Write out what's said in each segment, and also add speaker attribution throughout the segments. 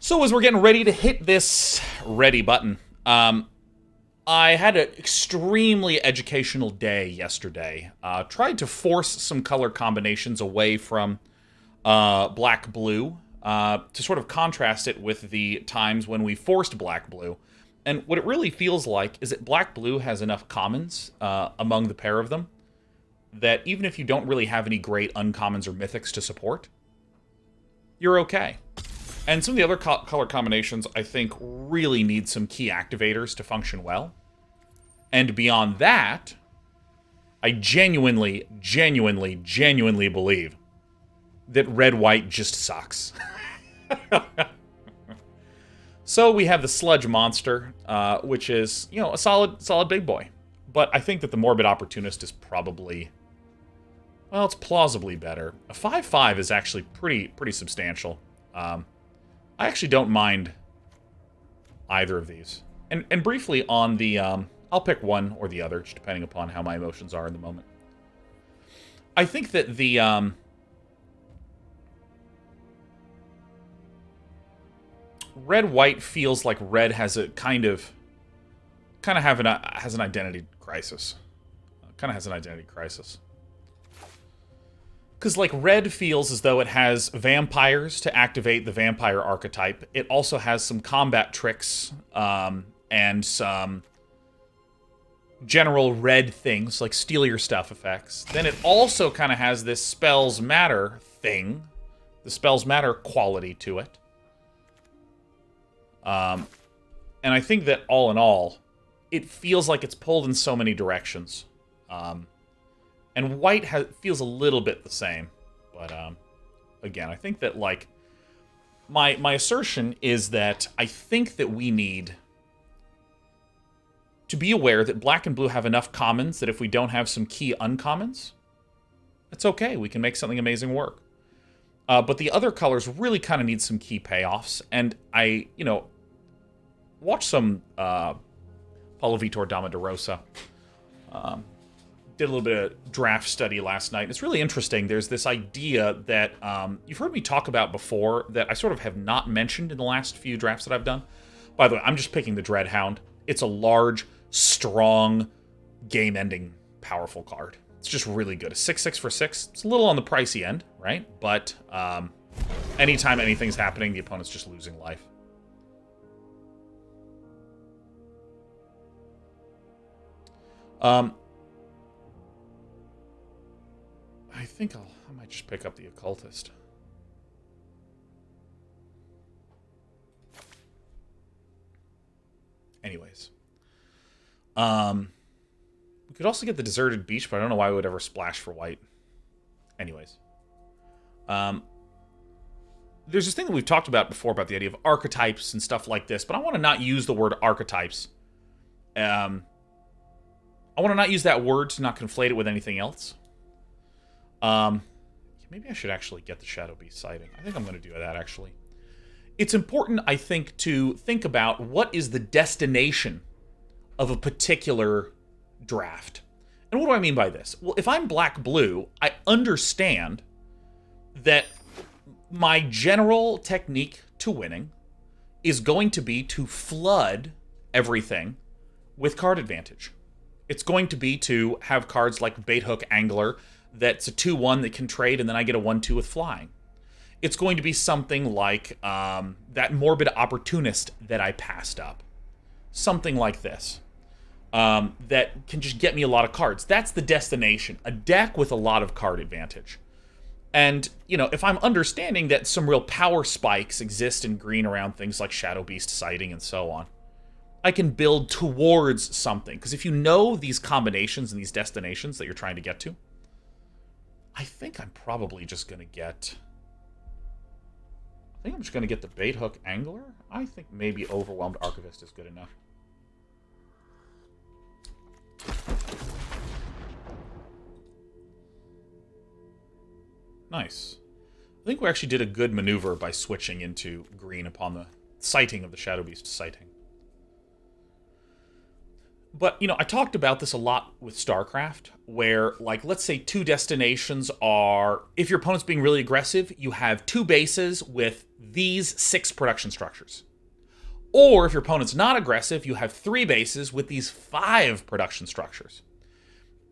Speaker 1: So as we're getting ready to hit this ready button, I had an extremely educational day yesterday. Tried to force some color combinations away from black-blue to sort of contrast it with the times when we forced black-blue. And what it really feels like is that black-blue has enough commons among the pair of them that even if you don't really have any great uncommons or mythics to support, you're okay. And some of the other color combinations, I think, really need some key activators to function well. And beyond that, I genuinely believe that red-white just sucks. So we have the Sludge Monster, which is, you know, a solid big boy. But I think that the Morbid Opportunist is probably, well, it's plausibly better. A 5/5 is actually pretty substantial. I actually don't mind either of these. And briefly on the, I'll pick one or the other, just depending upon how my emotions are in the moment. I think that the, red-white feels like red has a has an identity crisis. Because, like, red feels as though it has vampires to activate the vampire archetype. It also has some combat tricks, and some general red things, like steal your stuff effects. Then it also kind of has this spells matter thing, the spells matter quality to it. And I think that all in all, it feels like it's pulled in so many directions. And white feels a little bit the same. But, again, I think that, like, my assertion is that I think that we need to be aware that black and blue have enough commons that if we don't have some key uncommons, it's okay. We can make something amazing work. But the other colors really kind of need some key payoffs. And I, watched some Paulo Vitor Dama de Rosa. Did a little bit of draft study last night. It's really interesting. There's this idea that you've heard me talk about before that I sort of have not mentioned in the last few drafts that I've done. By the way, I'm just picking the Dreadhound. It's a large, strong, game-ending, powerful card. It's just really good. A 6/6 for 6. It's a little on the pricey end, right? But anytime anything's happening, the opponent's just losing life. I think I might just pick up the Occultist. Anyways. We could also get the Deserted Beach, but I don't know why we would ever splash for white. Anyways. There's this thing that we've talked about before about the idea of archetypes and stuff like this, but I want to not use the word archetypes. I want to not use that word to not conflate it with anything else. Maybe I should actually get the Shadow Beast sighting. I think I'm going to do that, actually. It's important, I think, to think about what is the destination of a particular draft. And what do I mean by this? Well, if I'm black-blue, I understand that my general technique to winning is going to be to flood everything with card advantage. It's going to be to have cards like Baithook Angler that's a 2/1 that can trade, and then I get a 1/2 with flying. It's going to be something like that Morbid Opportunist that I passed up. Something like this. That can just get me a lot of cards. That's the destination. A deck with a lot of card advantage. And, if I'm understanding that some real power spikes exist in green around things like Shadow Beast sighting and so on, I can build towards something. Because if you know these combinations and these destinations that you're trying to get to, I think I'm probably just going to get... I think I'm just going to get the Baithook Angler. I think maybe Overwhelmed Archivist is good enough. Nice. I think we actually did a good maneuver by switching into green upon the sighting of the Shadow Beast sighting. But, you know, I talked about this a lot with StarCraft, where, like, let's say two destinations are, if your opponent's being really aggressive, you have two bases with these 6 production structures. Or if your opponent's not aggressive, you have 3 bases with these 5 production structures.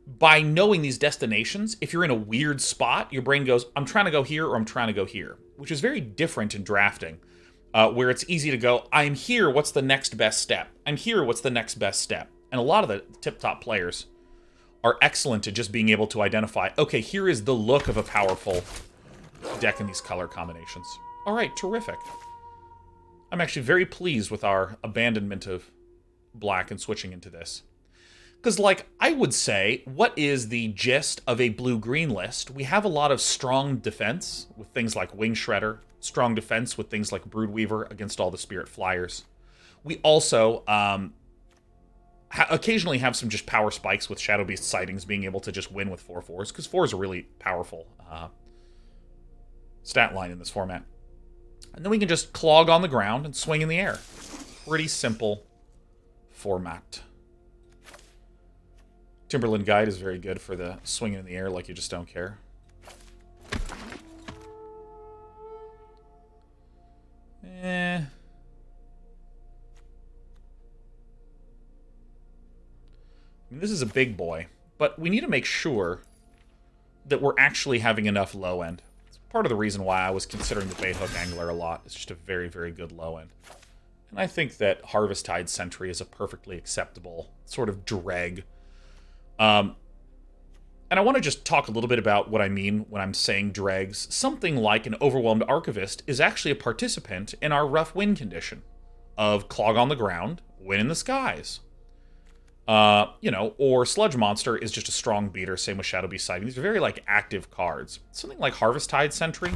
Speaker 1: By knowing these destinations, if you're in a weird spot, your brain goes, I'm trying to go here or I'm trying to go here, which is very different in drafting, where it's easy to go, I'm here, what's the next best step? I'm here, what's the next best step? And a lot of the tip-top players are excellent at just being able to identify, okay, here is the look of a powerful deck in these color combinations. All right, terrific. I'm actually very pleased with our abandonment of black and switching into this. Because, like, I would say, what is the gist of a blue-green list? We have a lot of strong defense with things like Wing Shredder, strong defense with things like Broodweaver against all the Spirit Flyers. We also occasionally have some just power spikes with Shadow Beast sightings being able to just win with 4/4s, because 4 is a really powerful stat line in this format. And then we can just clog on the ground and swing in the air. Pretty simple format. Timberland Guide is very good for the swinging in the air like you just don't care. I mean, this is a big boy, but we need to make sure that we're actually having enough low end. It's part of the reason why I was considering the Bait Hook Angler a lot. It's just a very, very good low end. And I think that Harvest-Tide Sentry is a perfectly acceptable sort of dreg. And I want to just talk a little bit about what I mean when I'm saying dregs. Something like an Overwhelmed Archivist is actually a participant in our rough win condition of Clog on the Ground, Win in the Skies. You know, or Sludge Monster is just a strong beater, same with Shadow Beast Sighting. These are very, like, active cards. Something like Harvest-Tide Sentry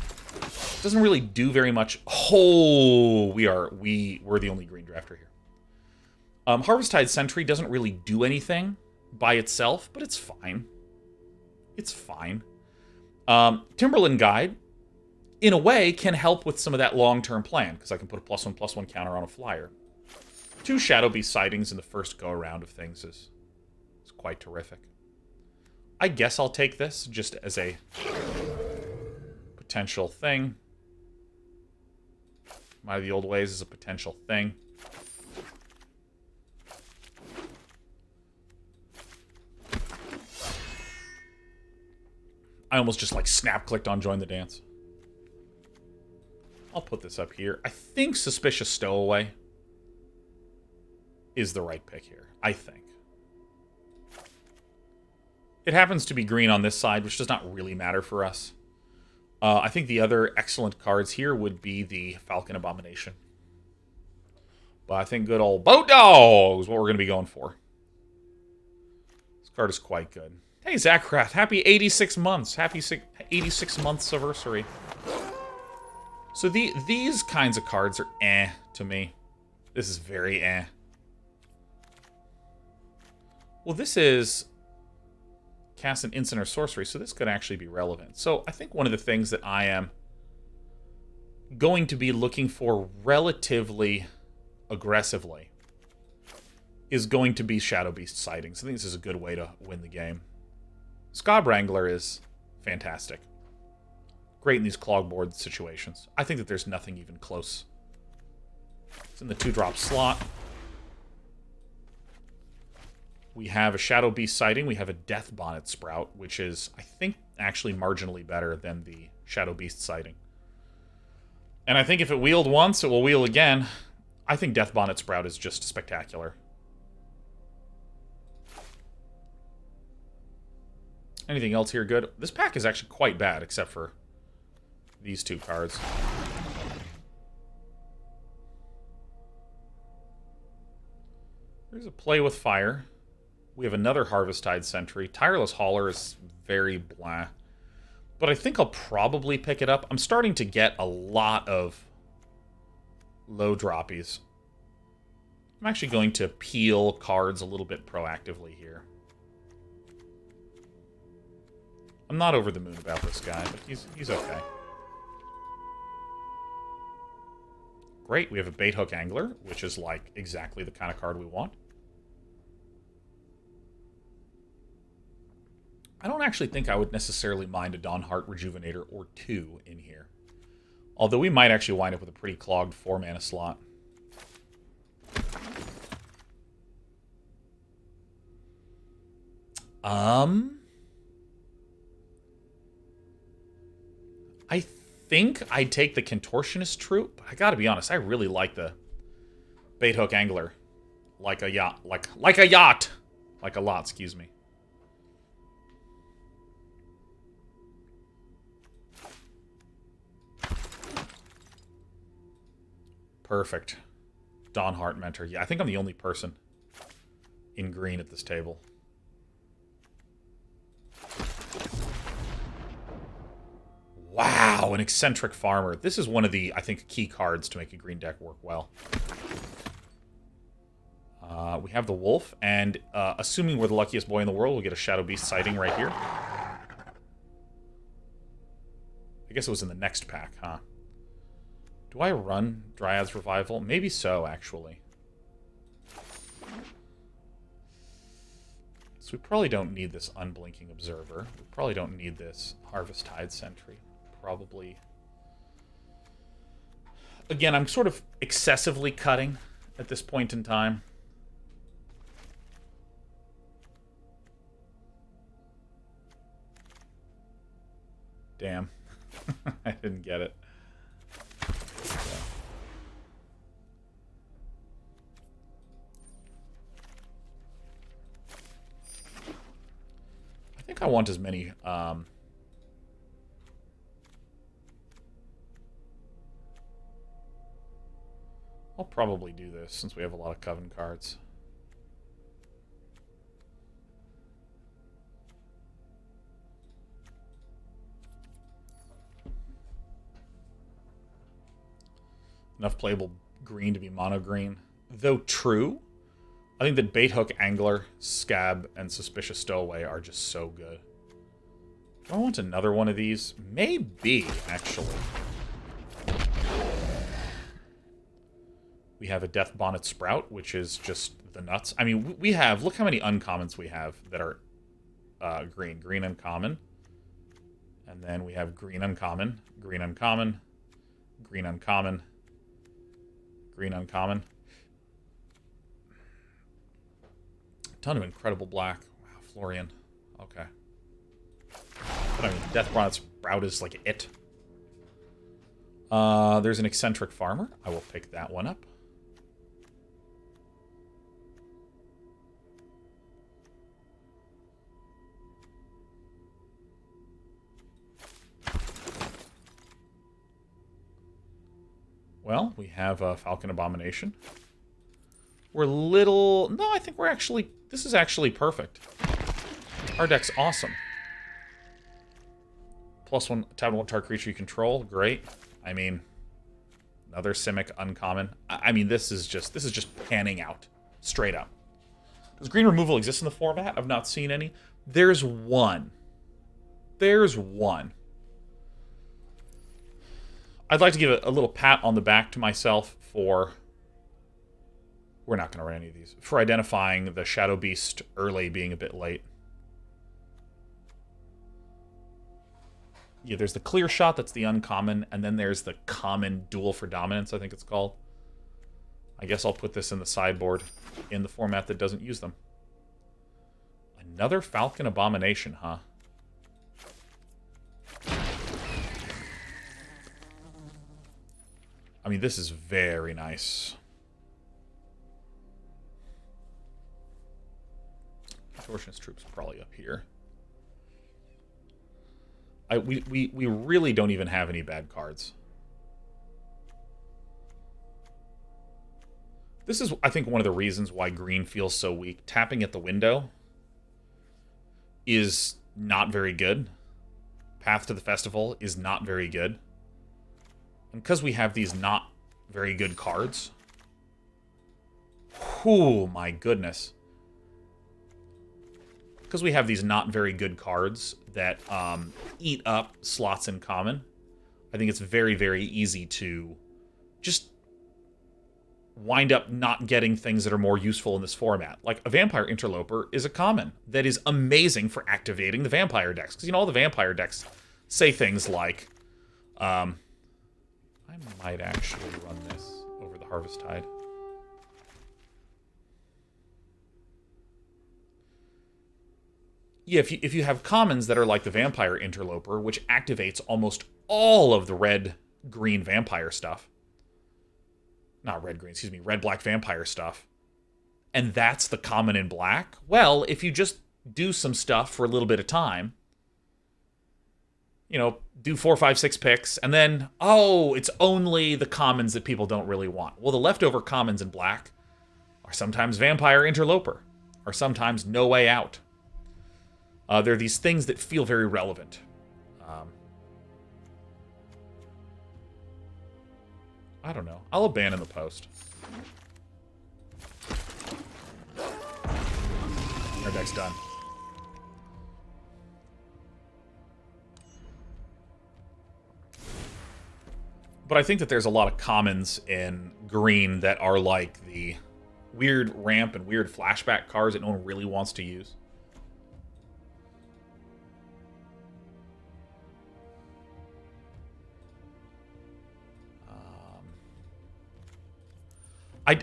Speaker 1: doesn't really do very much. Oh, we're the only green drafter here. Harvest-Tide Sentry doesn't really do anything by itself, but it's fine. It's fine. Timberland Guide, in a way, can help with some of that long-term plan, because I can put a +1/+1 counter on a flyer. 2 Shadow Beast sightings in the first go-around of things is quite terrific. I guess I'll take this just as a potential thing. Might of the Old Ways is a potential thing. I almost just, like, snap-clicked on Join the Dance. I'll put this up here. I think Suspicious Stowaway is the right pick here. I think. It happens to be green on this side, which does not really matter for us. I think the other excellent cards here would be the Falcon Abomination. But I think good old Boat Dog is what we're going to be going for. This card is quite good. Hey, Zachrath, happy 86 months. Happy 86 months anniversary. So these kinds of cards are eh to me. This is very eh. Well, this is cast an instant or sorcery, so this could actually be relevant. So I think one of the things that I am going to be looking for relatively aggressively is going to be Shadow Beast sightings. I think this is a good way to win the game. Scab Wrangler is fantastic. Great in these clogboard situations. I think that there's nothing even close. It's in the 2-drop slot. We have a Shadow Beast sighting. We have a Death Bonnet Sprout, which is, I think, actually marginally better than the Shadow Beast sighting. And I think if it wheeled once, it will wheel again. I think Death Bonnet Sprout is just spectacular. Anything else here good? This pack is actually quite bad, except for these 2 cards. There's a Play with Fire. We have another Harvest-Tide Sentry. Tireless Hauler is very blah. But I think I'll probably pick it up. I'm starting to get a lot of low droppies. I'm actually going to peel cards a little bit proactively here. I'm not over the moon about this guy, but he's okay. Great, we have a Bait Hook Angler, which is like exactly the kind of card we want. I don't actually think I would necessarily mind a Dawnheart Rejuvenator or two in here. Although we might actually wind up with a pretty clogged 4-mana slot. I think I'd take the Contortionist Troop, but I gotta be honest, I really like the Bait Hook Angler. Like a yacht. Like a yacht! Like a lot, excuse me. Perfect. Dawnheart Mentor. Yeah, I think I'm the only person in green at this table. Wow, an Eccentric Farmer. This is one of the, I think, key cards to make a green deck work well. We have the Wolf, and assuming we're the luckiest boy in the world, we'll get a Shadow Beast sighting right here. I guess it was in the next pack, huh? Do I run Dryad's Revival? Maybe so, actually. So we probably don't need this Unblinking Observer. We probably don't need this Harvest Tide Sentry. Probably. Again, I'm sort of excessively cutting at this point in time. Damn. I didn't get it. I think I want as many... I'll probably do this since we have a lot of Coven cards. Enough playable green to be mono green. Though true, I think that Bait Hook Angler, Scab, and Suspicious Stowaway are just so good. Do I want another one of these? Maybe, actually. We have a Death Bonnet Sprout, which is just the nuts. I mean, we have... Look how many uncommons we have that are green. Green uncommon. And then we have green uncommon, green uncommon, green uncommon, green uncommon. A ton of incredible black. Wow, Florian. Okay. But I mean, Death Bonnet Sprout is like it. There's an Eccentric Farmer. I will pick that one up. Well, we have a Falcon Abomination. We're little... No, I think we're actually... This is actually perfect. Our deck's awesome. +1, tap 1 target creature you control. Great. I mean, another Simic uncommon. I mean, this is just panning out. Straight up. Does green removal exist in the format? I've not seen any. There's one. There's one. I'd like to give a little pat on the back to myself for... We're not going to run any of these. For identifying the Shadow Beast early being a bit late. Yeah, there's the Clear Shot, that's the uncommon, and then there's the common Duel for Dominance, I think it's called. I guess I'll put this in the sideboard in the format that doesn't use them. Another Falcon Abomination, huh? I mean, this is very nice. Contortionist Troops probably up here. We really don't even have any bad cards. This is, I think, one of the reasons why green feels so weak. Tapping at the window is not very good. Path to the Festival is not very good. And because we have these not very good cards... Oh my goodness. Because we have these not very good cards that eat up slots in common, I think it's very, very easy to just wind up not getting things that are more useful in this format. Like a Vampire Interloper is a common that is amazing for activating the Vampire decks. Because, you know, all the Vampire decks say things like, I might actually run this over the Harvest Tide. Yeah, if you have commons that are like the Vampire Interloper, which activates almost all of the red-green vampire stuff, not red-green, excuse me, red-black vampire stuff, and that's the common in black, well, if you just do some stuff for a little bit of time, you know, do 4, 5, 6 picks, and then, oh, it's only the commons that people don't really want. Well, the leftover commons in black are sometimes Vampire Interloper, or sometimes No Way Out. There are these things that feel very relevant. I don't know. I'll abandon the post. Our deck's done. But I think that there's a lot of commons in green that are like the weird ramp and weird flashback cards that no one really wants to use.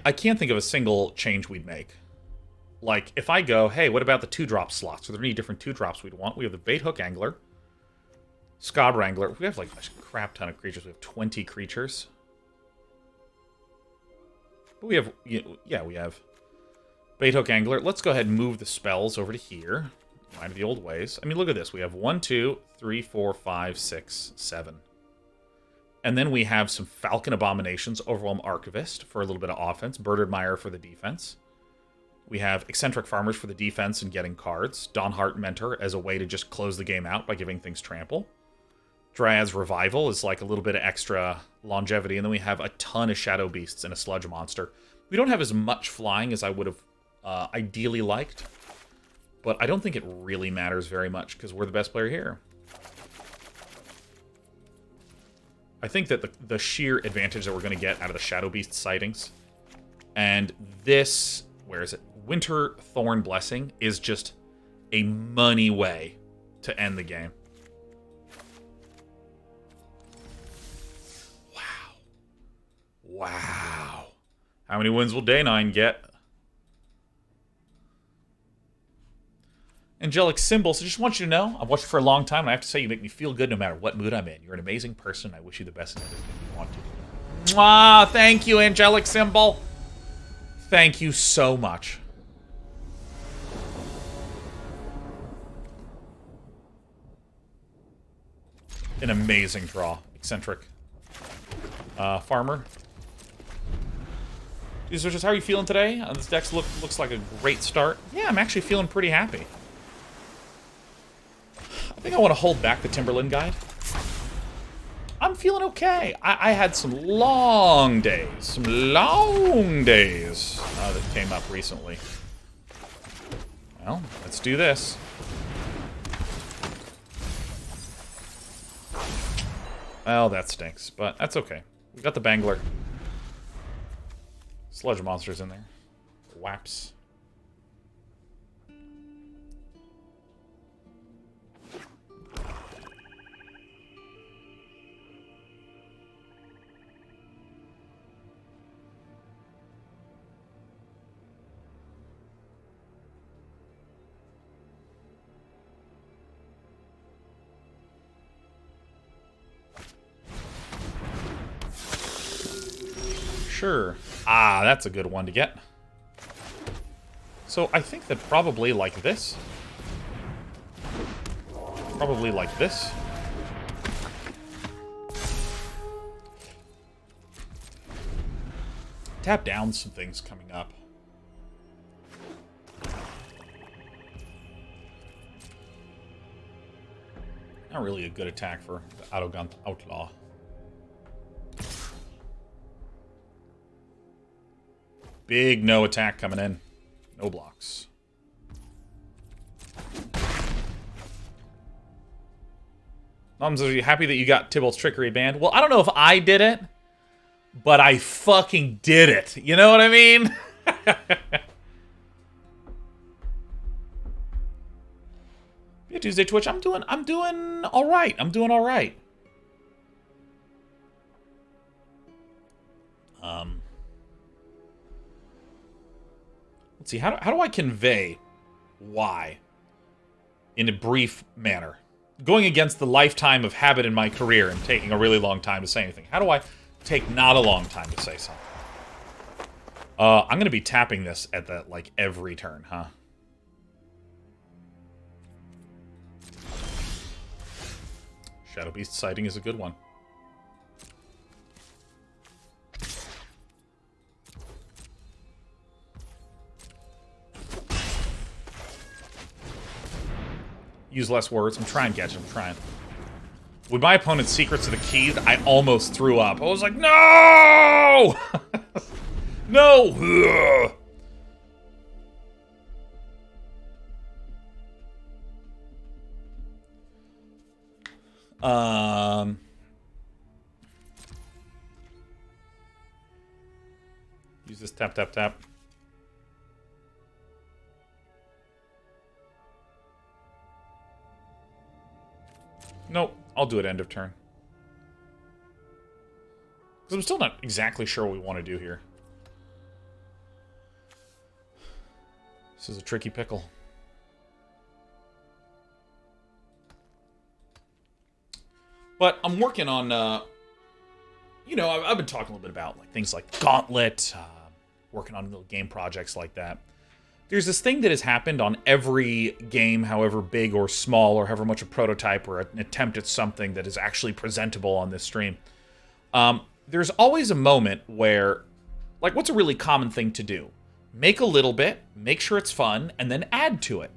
Speaker 1: I can't think of a single change we'd make. Like, if I go, hey, what about the 2-drop slots? Are there any different 2-drops we'd want? We have the Bait Hook Angler, Scab Wrangler. We have, like, a crap ton of creatures. We have 20 creatures. But we have, yeah, we have Bait Hook Angler. Let's go ahead and move the spells over to here. Mind the old ways. I mean, look at this. We have 1, 2, 3, 4, 5, 6, 7. And then we have some Falcon Abominations, Overwhelm Archivist for a little bit of offense, Bird Admirer for the defense. We have Eccentric Farmers for the defense and getting cards, Dawnheart Mentor as a way to just close the game out by giving things trample. Dryad's Revival is like a little bit of extra longevity, and then we have a ton of Shadow Beasts and a Sludge Monster. We don't have as much flying as I would have ideally liked, but I don't think it really matters very much because we're the best player here. I think that the sheer advantage that we're going to get out of the Shadow Beast sightings and this, where is it? Winter Thorn Blessing is just a money way to end the game. Wow. Wow. How many wins will Day 9 get? Angelic Symbols. I just want you to know, I've watched you for a long time, and I have to say you make me feel good no matter what mood I'm in. You're an amazing person. I wish you the best in everything you want to. Mwah! Thank you, Angelic Symbol. Thank you so much. An amazing draw. Eccentric. Farmer. Dude, so just how are you feeling today? This deck looks like a great start. Yeah, I'm actually feeling pretty happy. I think I want to hold back the Timberland Guide. I'm feeling okay. I had some long days. That came up recently. Well, let's do this. Well, that stinks, but that's okay. We got the Bangler. Sludge Monsters in there. Whaps. Sure. Ah, that's a good one to get. So I think that probably like this. Probably like this. Tap down some things coming up. Not really a good attack for the Autogun Outlaw. Big no attack coming in. No blocks. Mums, are you happy that you got Tybalt's Trickery banned? Well, I don't know if I did it, but I fucking did it. You know what I mean? Yeah, Tuesday Twitch, I'm doing all right. I'm doing all right. Let's see. How do I convey why in a brief manner? Going against the lifetime of habit in my career and taking a really long time to say anything. How do I take not a long time to say something? I'm going to be tapping this at that, like, every turn, huh? Shadow Beast sighting is a good one. Use less words. I'm trying, Gadget. I'm trying. With my opponent's Secrets of the Keys, I almost threw up. I was like, no! No! Use this tap, tap, tap. Nope, I'll do it end of turn. Because I'm still not exactly sure what we want to do here. This is a tricky pickle. But I'm working on, you know, I've been talking a little bit about like things like Gauntlet, working on little game projects like that. There's this thing that has happened on every game, however big or small, or however much a prototype or an attempt at something that is actually presentable on this stream. There's always a moment where, like, what's a really common thing to do? Make a little bit, make sure it's fun, and then add to it.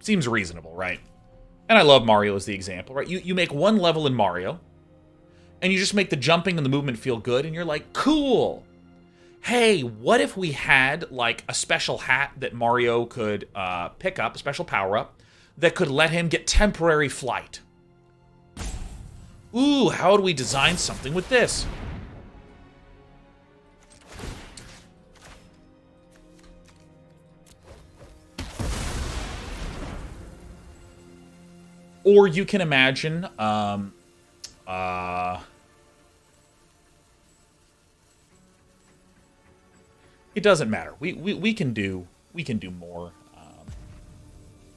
Speaker 1: Seems reasonable, right? And I love Mario as the example, right? You make one level in Mario, and you just make the jumping and the movement feel good, and you're like, cool. Hey, what if we had, like, a special hat that Mario could pick up, a special power-up, that could let him get temporary flight? Ooh, how do we design something with this? Or you can imagine, it doesn't matter. We can do more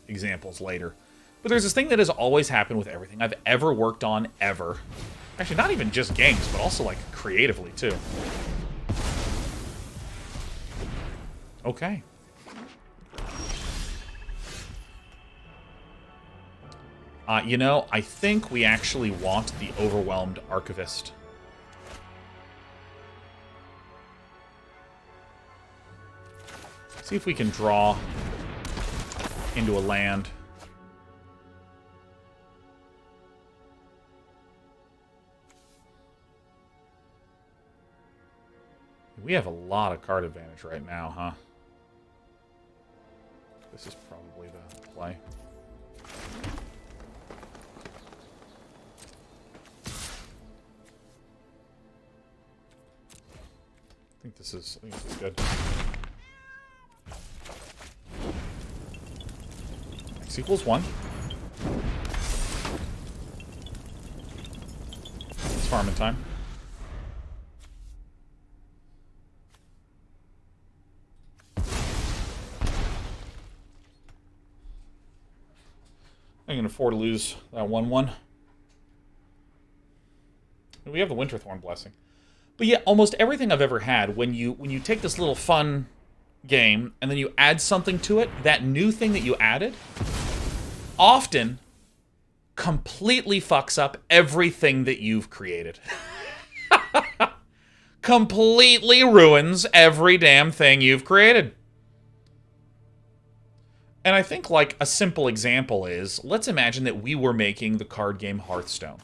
Speaker 1: examples later. But there's this thing that has always happened with everything I've ever worked on, ever. Actually, not even just games, but also, like, creatively, too. Okay. You know, I think we actually want the Overwhelmed Archivist. See if we can draw into a land. We have a lot of card advantage right now, huh? This is probably the play. I think this is good. X equals 1. It's farming time. I can afford to lose that 1/1. We have the Winterthorn Blessing. But yeah, almost everything I've ever had, when you take this little fun game and then you add something to it, that new thing that you added often completely fucks up everything that you've created. Completely ruins every damn thing you've created. And I think, like, a simple example is, let's imagine that we were making the card game Hearthstone.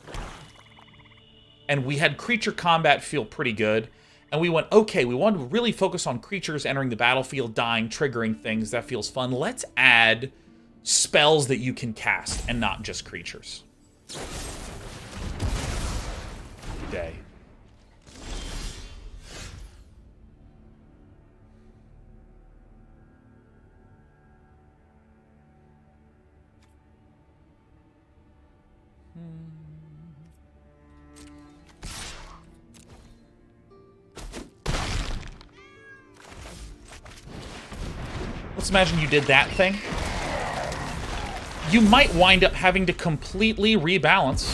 Speaker 1: And we had creature combat feel pretty good. And we went, okay, we want to really focus on creatures entering the battlefield, dying, triggering things. That feels fun. Let's add spells that you can cast and not just creatures. Day. Let's imagine you did that thing. You might wind up having to completely rebalance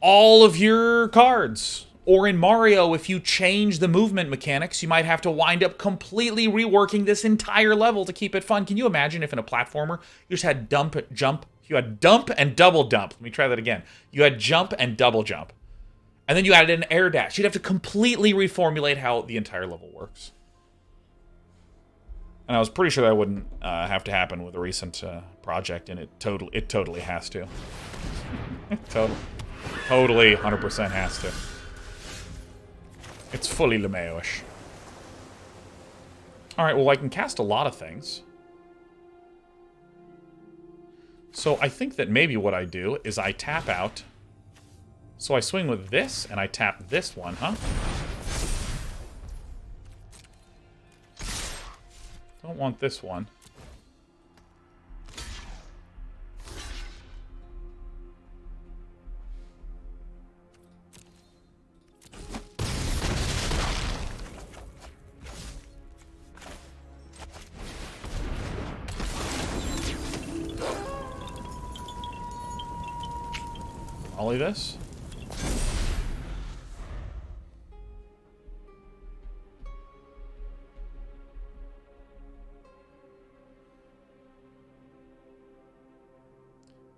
Speaker 1: all of your cards. Or in Mario, if you change the movement mechanics, you might have to wind up completely reworking this entire level to keep it fun. Can you imagine if in a platformer, you just had jump, you had dump and double dump. Let me try that again. You had jump and double jump. And then you added an air dash. You'd have to completely reformulate how the entire level works. And I was pretty sure that wouldn't have to happen with a recent project, and it totally has to. Totally 100% has to. It's fully LeMayo-ish. Alright, well, I can cast a lot of things. So I think that maybe what I do is I tap out. So I swing with this, and I tap this one, huh? Don't want this one. Ollie this.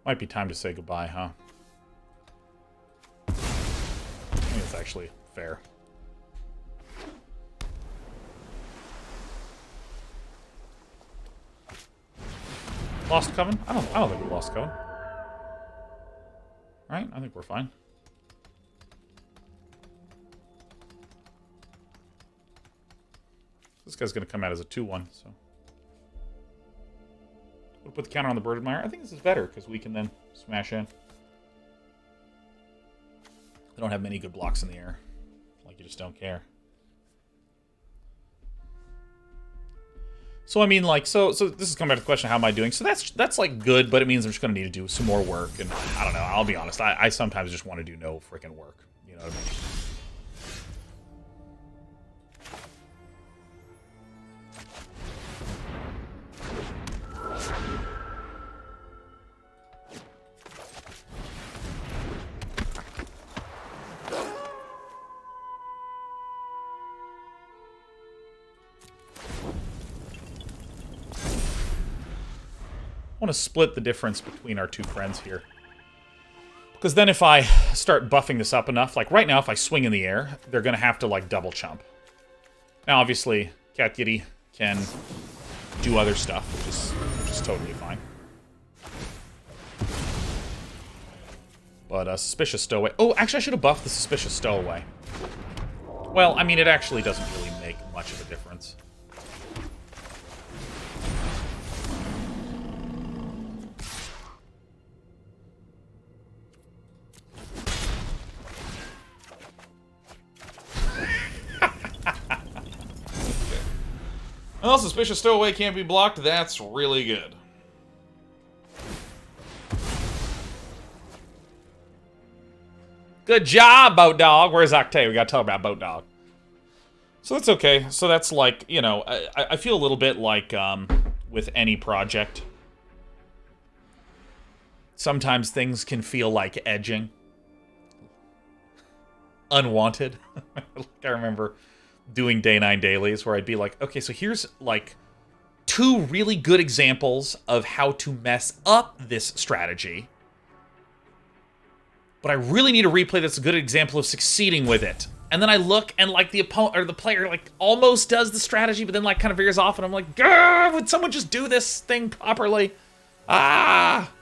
Speaker 1: Might be time to say goodbye, huh? I think it's actually fair. Lost Coven? I don't think we lost Coven. Right? I think we're fine. This guy's gonna come out as a 2-1, so. We'll put the counter on the Bird Admirer. I think this is better, because we can then smash in. They don't have many good blocks in the air. Like, you just don't care. So, I mean, like, so this is coming back to the question, how am I doing? So that's like, good, but it means I'm just going to need to do some more work. And, I don't know, I'll be honest, I sometimes just want to do no freaking work. You know what I mean? I want to split the difference between our two friends here. Because then if I start buffing this up enough, like right now if I swing in the air, they're going to have to like double chump. Now obviously, Cat Giddy can do other stuff, which is totally fine. But Suspicious Stowaway. Oh, actually I should have buffed the Suspicious Stowaway. Well, I mean, it actually doesn't really make much of a difference. Well, Suspicious Stowaway can't be blocked. That's really good. Good job, Boat Dog. Where's Octave? We gotta talk about Boat Dog. So that's okay. So that's like, you know, I feel a little bit like with any project. Sometimes things can feel like edging. Unwanted. Like I remember doing Day 9 dailies where I'd be like, okay, so here's like 2 really good examples of how to mess up this strategy. But I really need a replay that's a good example of succeeding with it. And then I look and like the opponent or the player like almost does the strategy, but then like kind of veers off and I'm like, grr, would someone just do this thing properly? Ah!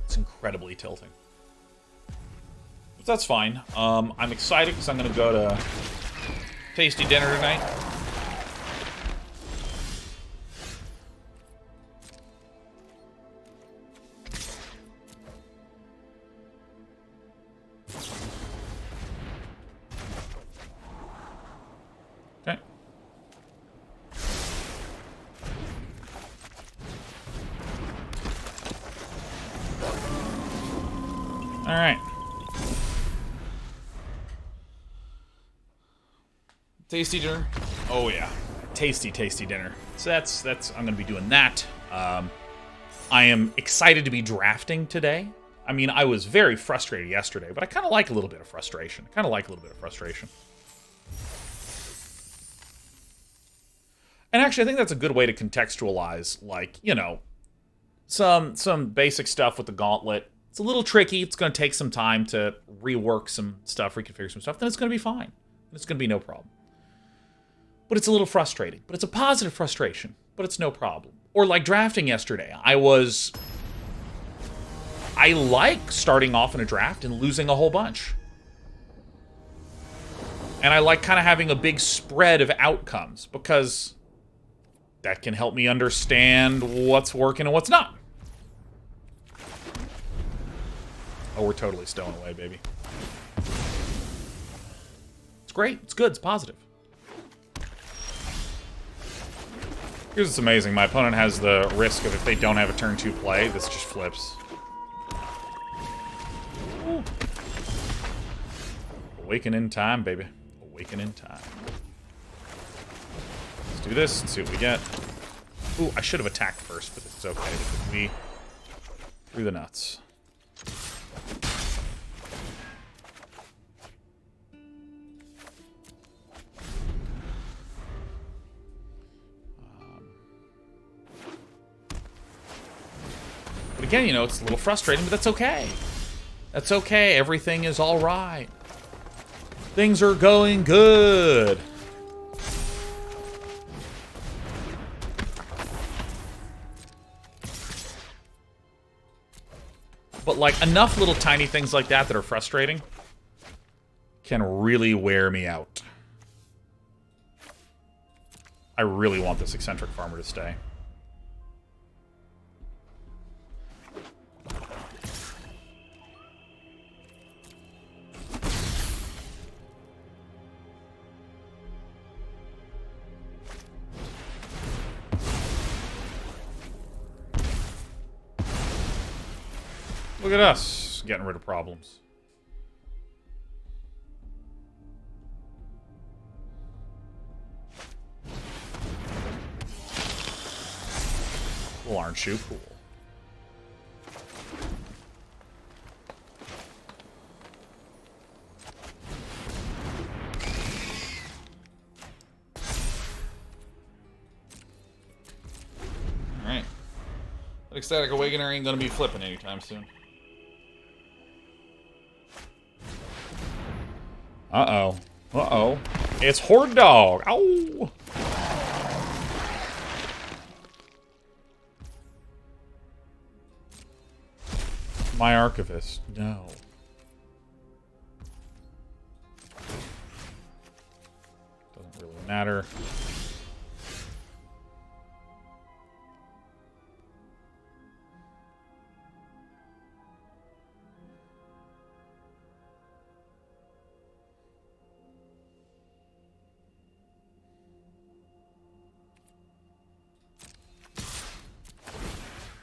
Speaker 1: It's incredibly tilting. But that's fine. I'm excited because I'm going to go to tasty dinner tonight. Okay. All right. Tasty dinner. Oh yeah, tasty, tasty dinner. So that's I'm gonna be doing that. I am excited to be drafting today. I mean, I was very frustrated yesterday, but I kind of like a little bit of frustration. And actually, I think that's a good way to contextualize, like, you know, some basic stuff with the gauntlet. It's a little tricky. It's going to take some time to rework some stuff, reconfigure some stuff. Then it's going to be fine. It's going to be no problem. But it's a little frustrating. But it's a positive frustration. But it's no problem. Or like drafting yesterday. I like starting off in a draft and losing a whole bunch. And I like kind of having a big spread of outcomes, because that can help me understand what's working and what's not. Oh, we're totally stowing away, baby. It's great. It's good. It's positive. Here's what's amazing. My opponent has the risk of, if they don't have a turn 2 play, this just flips. Ooh. Awaken in time, baby. Awaken in time. Let's do this and see what we get. Ooh, I should have attacked first, but this is okay, because we threw the nuts. But again, you know, it's a little frustrating, but that's okay. That's okay. Everything is all right. Things are going good. But, like, enough little tiny things like that that are frustrating can really wear me out. I really want this eccentric farmer to stay. Look at us, getting rid of problems. Cool, aren't you? Cool. Alright. That Ecstatic Awakener ain't gonna be flipping anytime soon. Uh-oh. Uh-oh. It's Horde Dog. Ow! My Archivist. No. Doesn't really matter.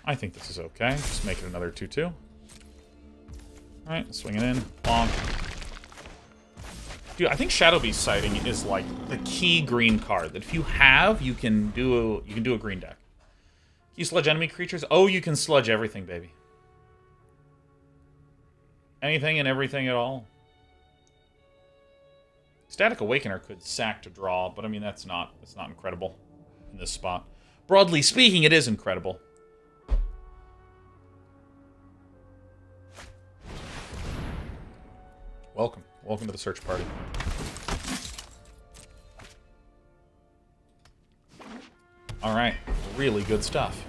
Speaker 1: I think this is okay. Just make it another 2/2. Alright, swing it in. Bonk. Dude, I think Shadow Beast Sighting is like the key green card that if you have, you can do a green deck. Can you sludge enemy creatures? Oh, you can sludge everything, baby. Anything and everything at all. Static Awakener could sack to draw, but I mean it's not incredible in this spot. Broadly speaking, it is incredible. Welcome. Welcome to the search party. Alright. Really good stuff.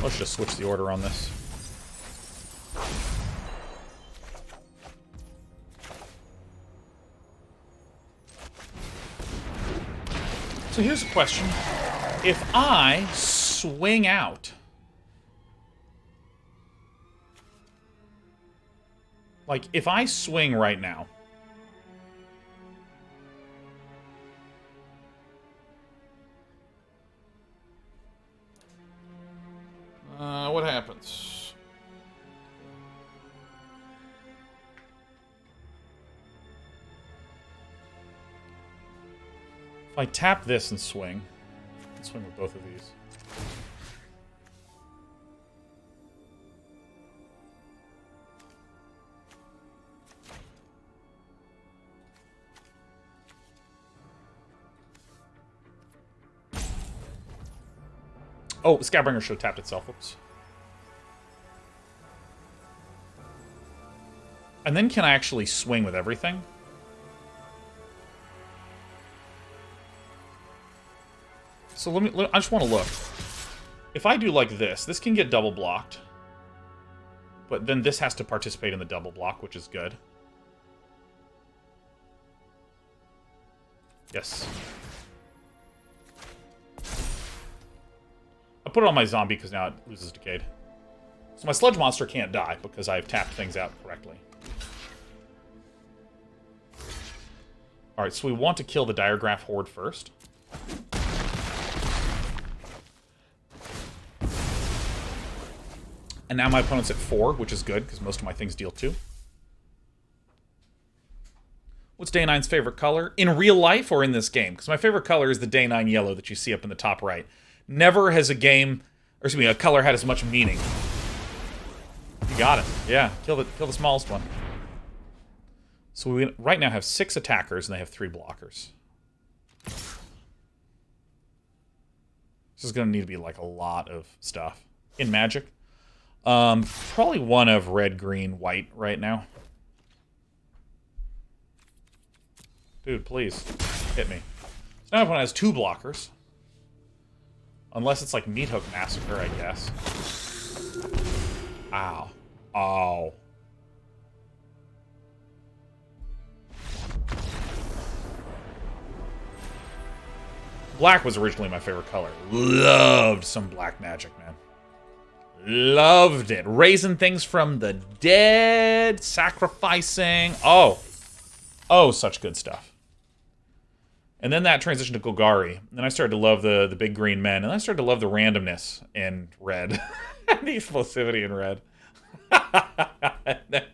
Speaker 1: Let's just switch the order on this. So here's a question. If I swing out Like, if I swing right now... what happens? If I tap this and swing, I can swing with both of these. Oh, Skybringer should have tapped itself. Oops. And then can I actually swing with everything? So I just want to look. If I do like this can get double blocked. But then this has to participate in the double block, which is good. Yes. I put it on my zombie because now it loses Decayed. So my sludge monster can't die because I've tapped things out correctly. Alright, so we want to kill the Diregraph Horde first. And now my opponent's at 4, which is good because most of my things deal 2. What's Day 9's favorite color? In real life or in this game? Because my favorite color is the Day 9 yellow that you see up in the top right. Never has a game, or excuse me, a color had as much meaning. You got it. Yeah, kill the smallest one. So we right now have 6 attackers and they have 3 blockers. This is going to need to be like a lot of stuff. In Magic. Probably one of red, green, white right now. Dude, please. Hit me. So now everyone has 2 blockers. Unless it's like Meat Hook Massacre, I guess. Ow. Oh. Black was originally my favorite color. Loved some black magic, man. Loved it. Raising things from the dead. Sacrificing. Oh. Oh, such good stuff. And then that transitioned to Golgari. And then I started to love the big green men. And I started to love the randomness in red. And the explosivity in red. And then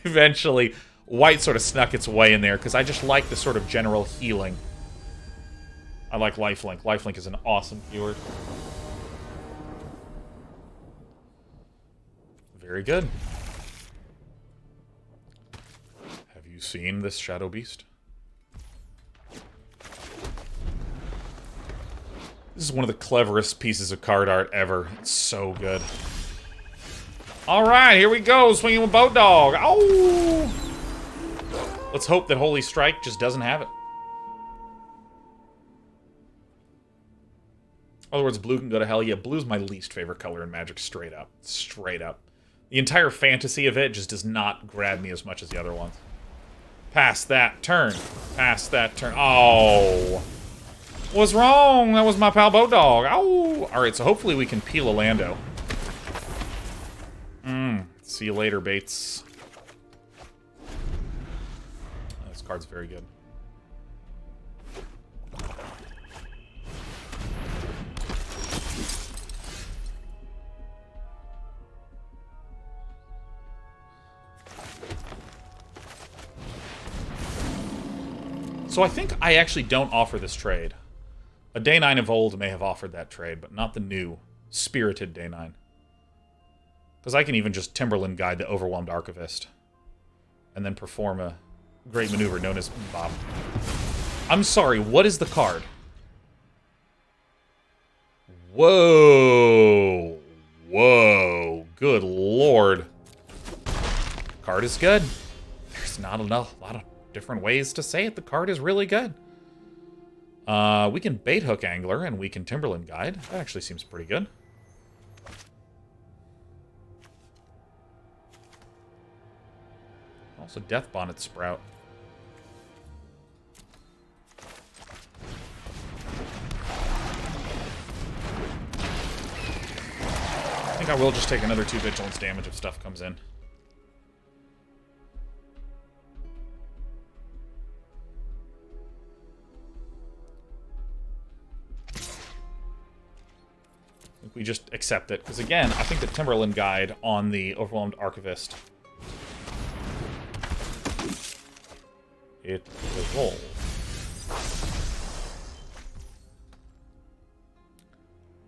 Speaker 1: eventually, white sort of snuck its way in there. Because I just like the sort of general healing. I like Lifelink. Lifelink is an awesome keyword. Very good. Have you seen this Shadow Beast? This is one of the cleverest pieces of card art ever. It's so good. Alright, here we go. Swinging with Boat Dog. Oh! Let's hope that Holy Strike just doesn't have it. In other words, blue can go to hell. Yeah, blue's my least favorite color in Magic, straight up. Straight up. The entire fantasy of it just does not grab me as much as the other ones. Pass that turn. Pass that turn. Oh. What's wrong? That was my pal Boat Dog. Oh. Alright, so hopefully we can peel a Lando. See you later, Bates. This card's very good. So I think I actually don't offer this trade. A Day 9 of old may have offered that trade, but not the new, spirited Day 9. Because I can even just Timberland Guide the Overwhelmed Archivist. And then perform a great maneuver known as Bob. I'm sorry, what is the card? Whoa. Whoa. Good lord. Card is good. There's not a lot of different ways to say it. The card is really good. We can Bait Hook Angler and we can Timberland Guide. That actually seems pretty good. Also Death Bonnet Sprout. I think I will just take another 2 vigilance damage if stuff comes in. We just accept it. Because again, I think the Timberland Guide on the Overwhelmed Archivist... It will roll.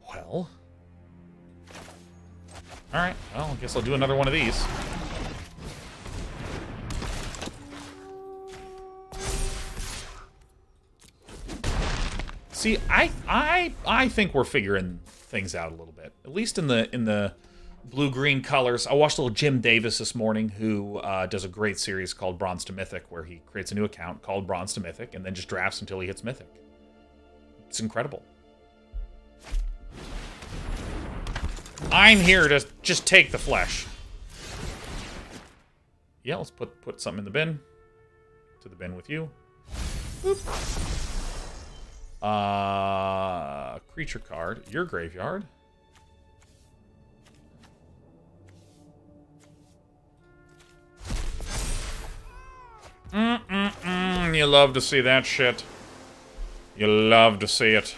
Speaker 1: Well... Alright, well, I guess I'll do another one of these. See, I think we're figuring things out a little bit. At least in the blue-green colors. I watched a little Jim Davis this morning, who does a great series called Bronze to Mythic, where he creates a new account called Bronze to Mythic, and then just drafts until he hits Mythic. It's incredible. I'm here to just take the flesh. Yeah, let's put something in the bin. To the bin with you. Boop. Creature card. Your graveyard. You love to see that shit. You love to see it.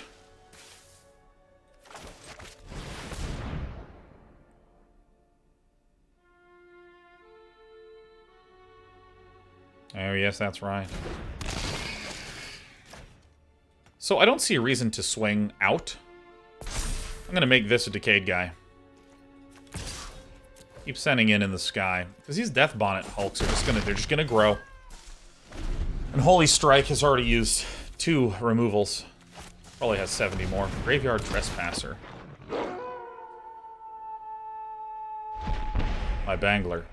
Speaker 1: Oh, yes, that's right. So I don't see a reason to swing out. I'm gonna make this a Decayed guy. Keep sending in the sky. Because these Death Bonnet Hulks are they're just gonna grow. And Holy Strike has already used 2 removals. Probably has 70 more. Graveyard Trespasser. My Bangler.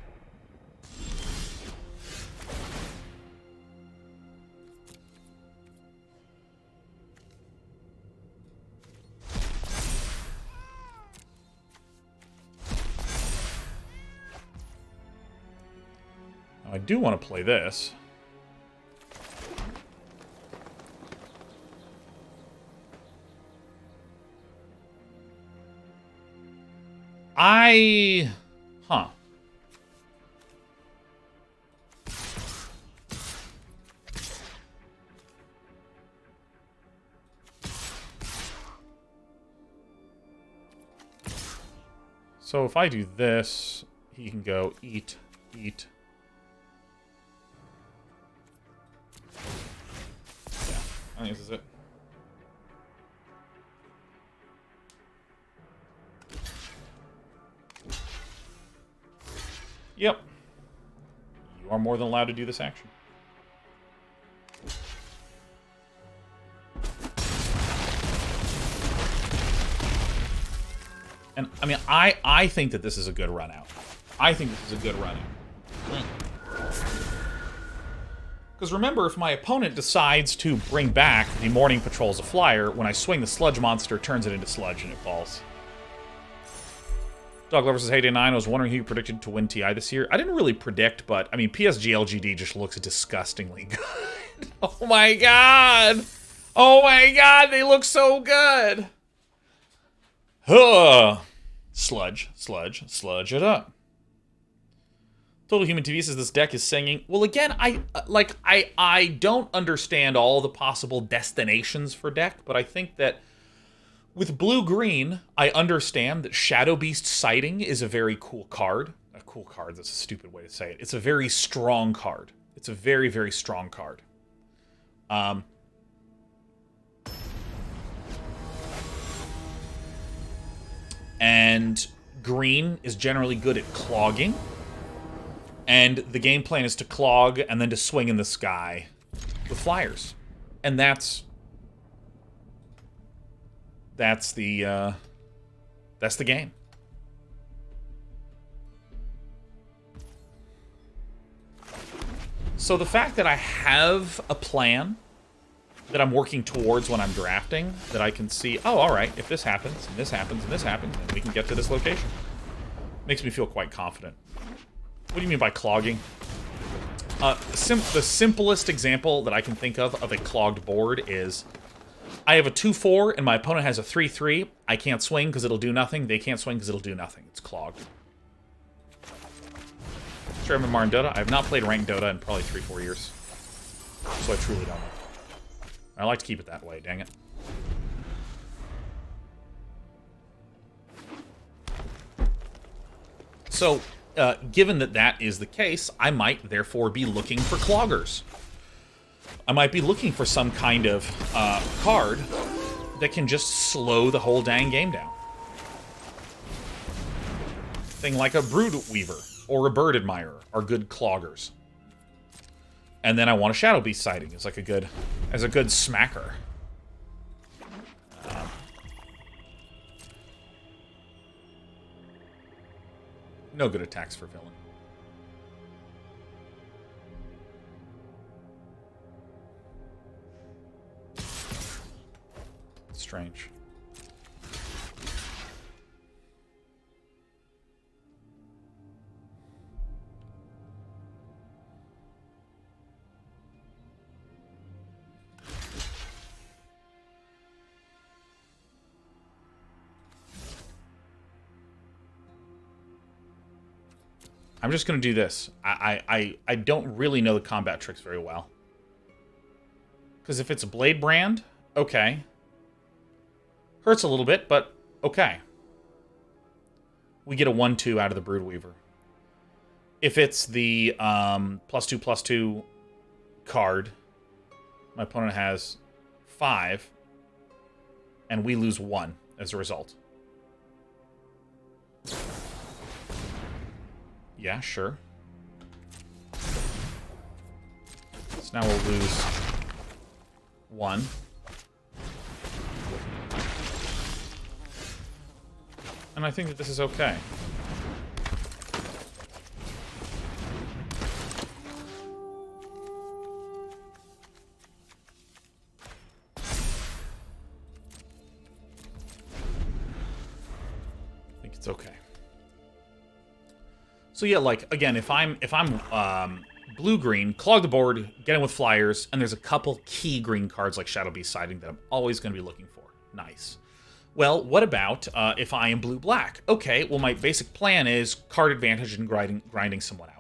Speaker 1: Now, I do want to play this. Huh. So if I do this, he can go eat, eat. Yeah, I think this is it. Yep. You are more than allowed to do this action. And, I mean, I think that this is a good run out. I think this is a good run out. Because remember, if my opponent decides to bring back the Morning Patrol as a flyer, when I swing the Sludge monster, it turns it into Sludge and it falls. Dog Lover says, hey, Day 9, I was wondering who you predicted to win TI this year. I didn't really predict, but, I mean, PSG LGD just looks disgustingly good. Oh my god! Oh my god, they look so good! Ugh. Sludge, sludge, sludge it up. Total Human TV says this deck is singing. Well, again, I don't understand all the possible destinations for deck, but I think that with blue-green, I understand that Shadow Beast Sighting is a very cool card. A cool card, that's a stupid way to say it. It's a very strong card. It's a very, very strong card. And green is generally good at clogging. And the game plan is to clog and then to swing in the sky with flyers. And that's the game. So the fact that I have a plan that I'm working towards when I'm drafting, that I can see, oh, all right, if this happens, and this happens, and this happens, then we can get to this location. Makes me feel quite confident. What do you mean by clogging? The simplest example that I can think of a clogged board is I have a 2-4 and my opponent has a 3-3. I can't swing because it'll do nothing. They can't swing because it'll do nothing. It's clogged. Sure, I'm in Martin Dota. I have not played ranked Dota in probably 3-4 years. So I truly don't know. I like to keep it that way, dang it. So, given that that is the case, I might therefore be looking for cloggers. I might be looking for some kind of card that can just slow the whole dang game down. Thing like a Brood Weaver or a Bird Admirer are good cloggers. And then I want a Shadow Beast sighting as like a good smacker. No good attacks for villain. Strange. I'm just going to do this. I don't really know the combat tricks very well. Because if it's a Blade Brand, okay. Hurts a little bit, but okay. We get a 1/2 out of the Broodweaver. If it's the +2/+2 card, my opponent has 5, and we lose 1 as a result. Yeah, sure. So now we'll lose 1. And I think that this is okay. I think it's okay. So yeah, like, again, if I'm blue-green, clog the board, get in with flyers, and there's a couple key green cards like Shadow Beast Sighting that I'm always going to be looking for. Nice. Well, what about if I am blue-black? Okay, well, my basic plan is card advantage and grinding someone out.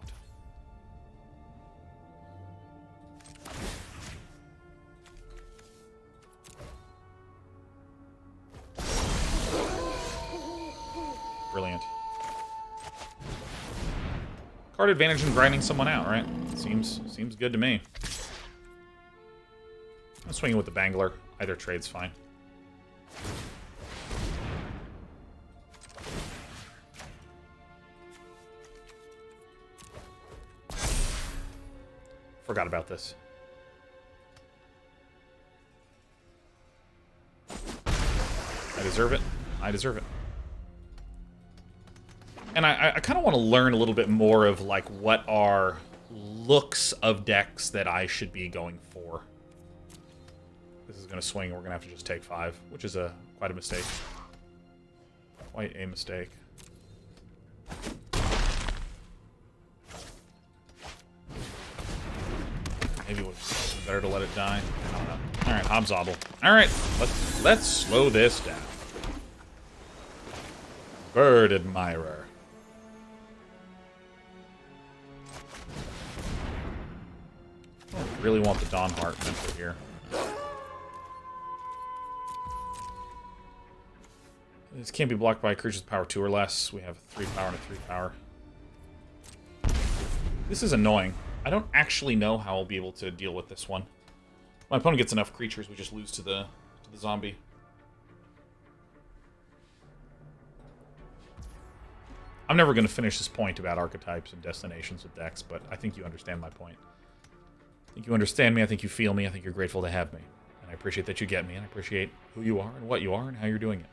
Speaker 1: Brilliant. Card advantage and grinding someone out, right? Seems good to me. I'm swinging with the Bangler. Either trade's fine. Forgot about this. I deserve it. I deserve it. And I kind of want to learn a little bit more of, like, what are looks of decks that I should be going for. This is going to swing, and we're going to have to just take 5, which is quite a mistake. Quite a mistake. Maybe it was better to let it die. I don't know. Alright, Hobzobble. Alright, let's slow this down. Bird Admirer. I don't really want the Dawn Heart mentor here. This can't be blocked by creatures with power 2 or less. We have a 3 power and a 3 power. This is annoying. I don't actually know how I'll be able to deal with this one. My opponent gets enough creatures, we just lose to the zombie. I'm never going to finish this point about archetypes and destinations with decks, but I think you understand my point. I think you understand me, I think you feel me, I think you're grateful to have me. And I appreciate that you get me, and I appreciate who you are and what you are and how you're doing it.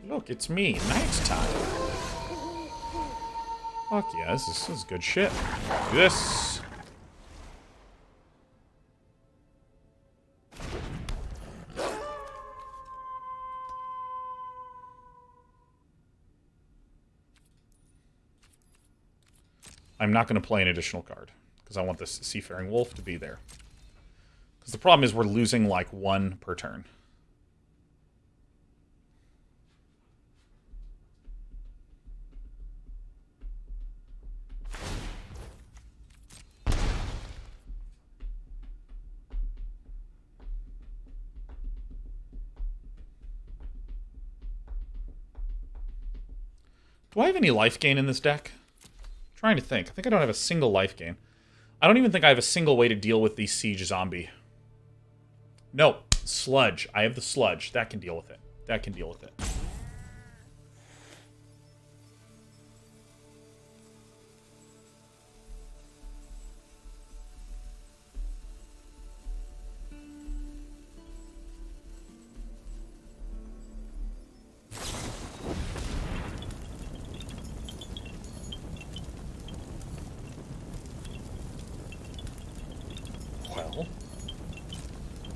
Speaker 1: Look, it's me, nighttime. Fuck yeah, this is good shit. Do this. I'm not going to play an additional card, because I want this Seafaring Wolf to be there. Because the problem is we're losing, like, 1 per turn. Do I have any life gain in this deck? I'm trying to think. I think I don't have a single life gain. I don't even think I have a single way to deal with the Siege Zombie. No, Sludge. I have the Sludge. That can deal with it. That can deal with it.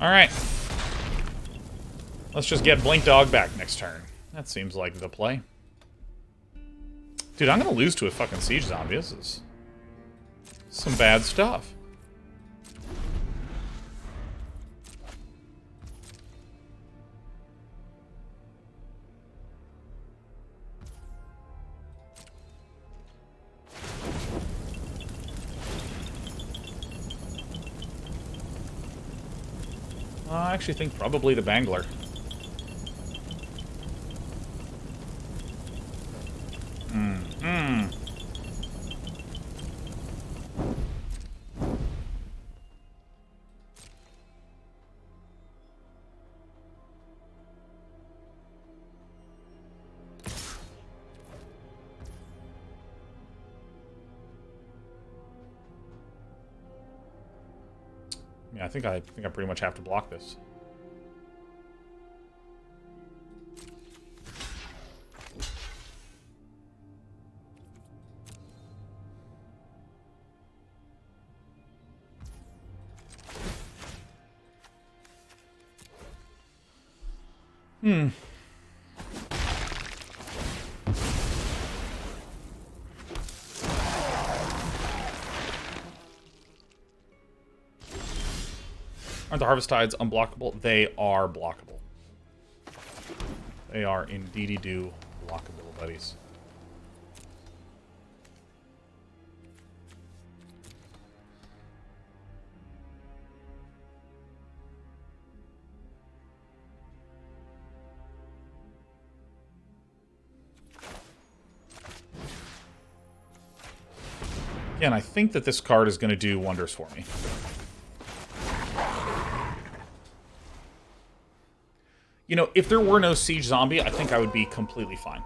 Speaker 1: Alright. Let's just get Blink Dog back next turn. That seems like the play. Dude, I'm gonna lose to a fucking Siege Zombie. This is some bad stuff. I actually think probably the Bangler. Yeah, I think I pretty much have to block this. Aren't the Harvest Tides unblockable? They are blockable. They are indeedy-do blockable, buddies. Again, I think that this card is going to do wonders for me. You know, if there were no Siege Zombie, I think I would be completely fine.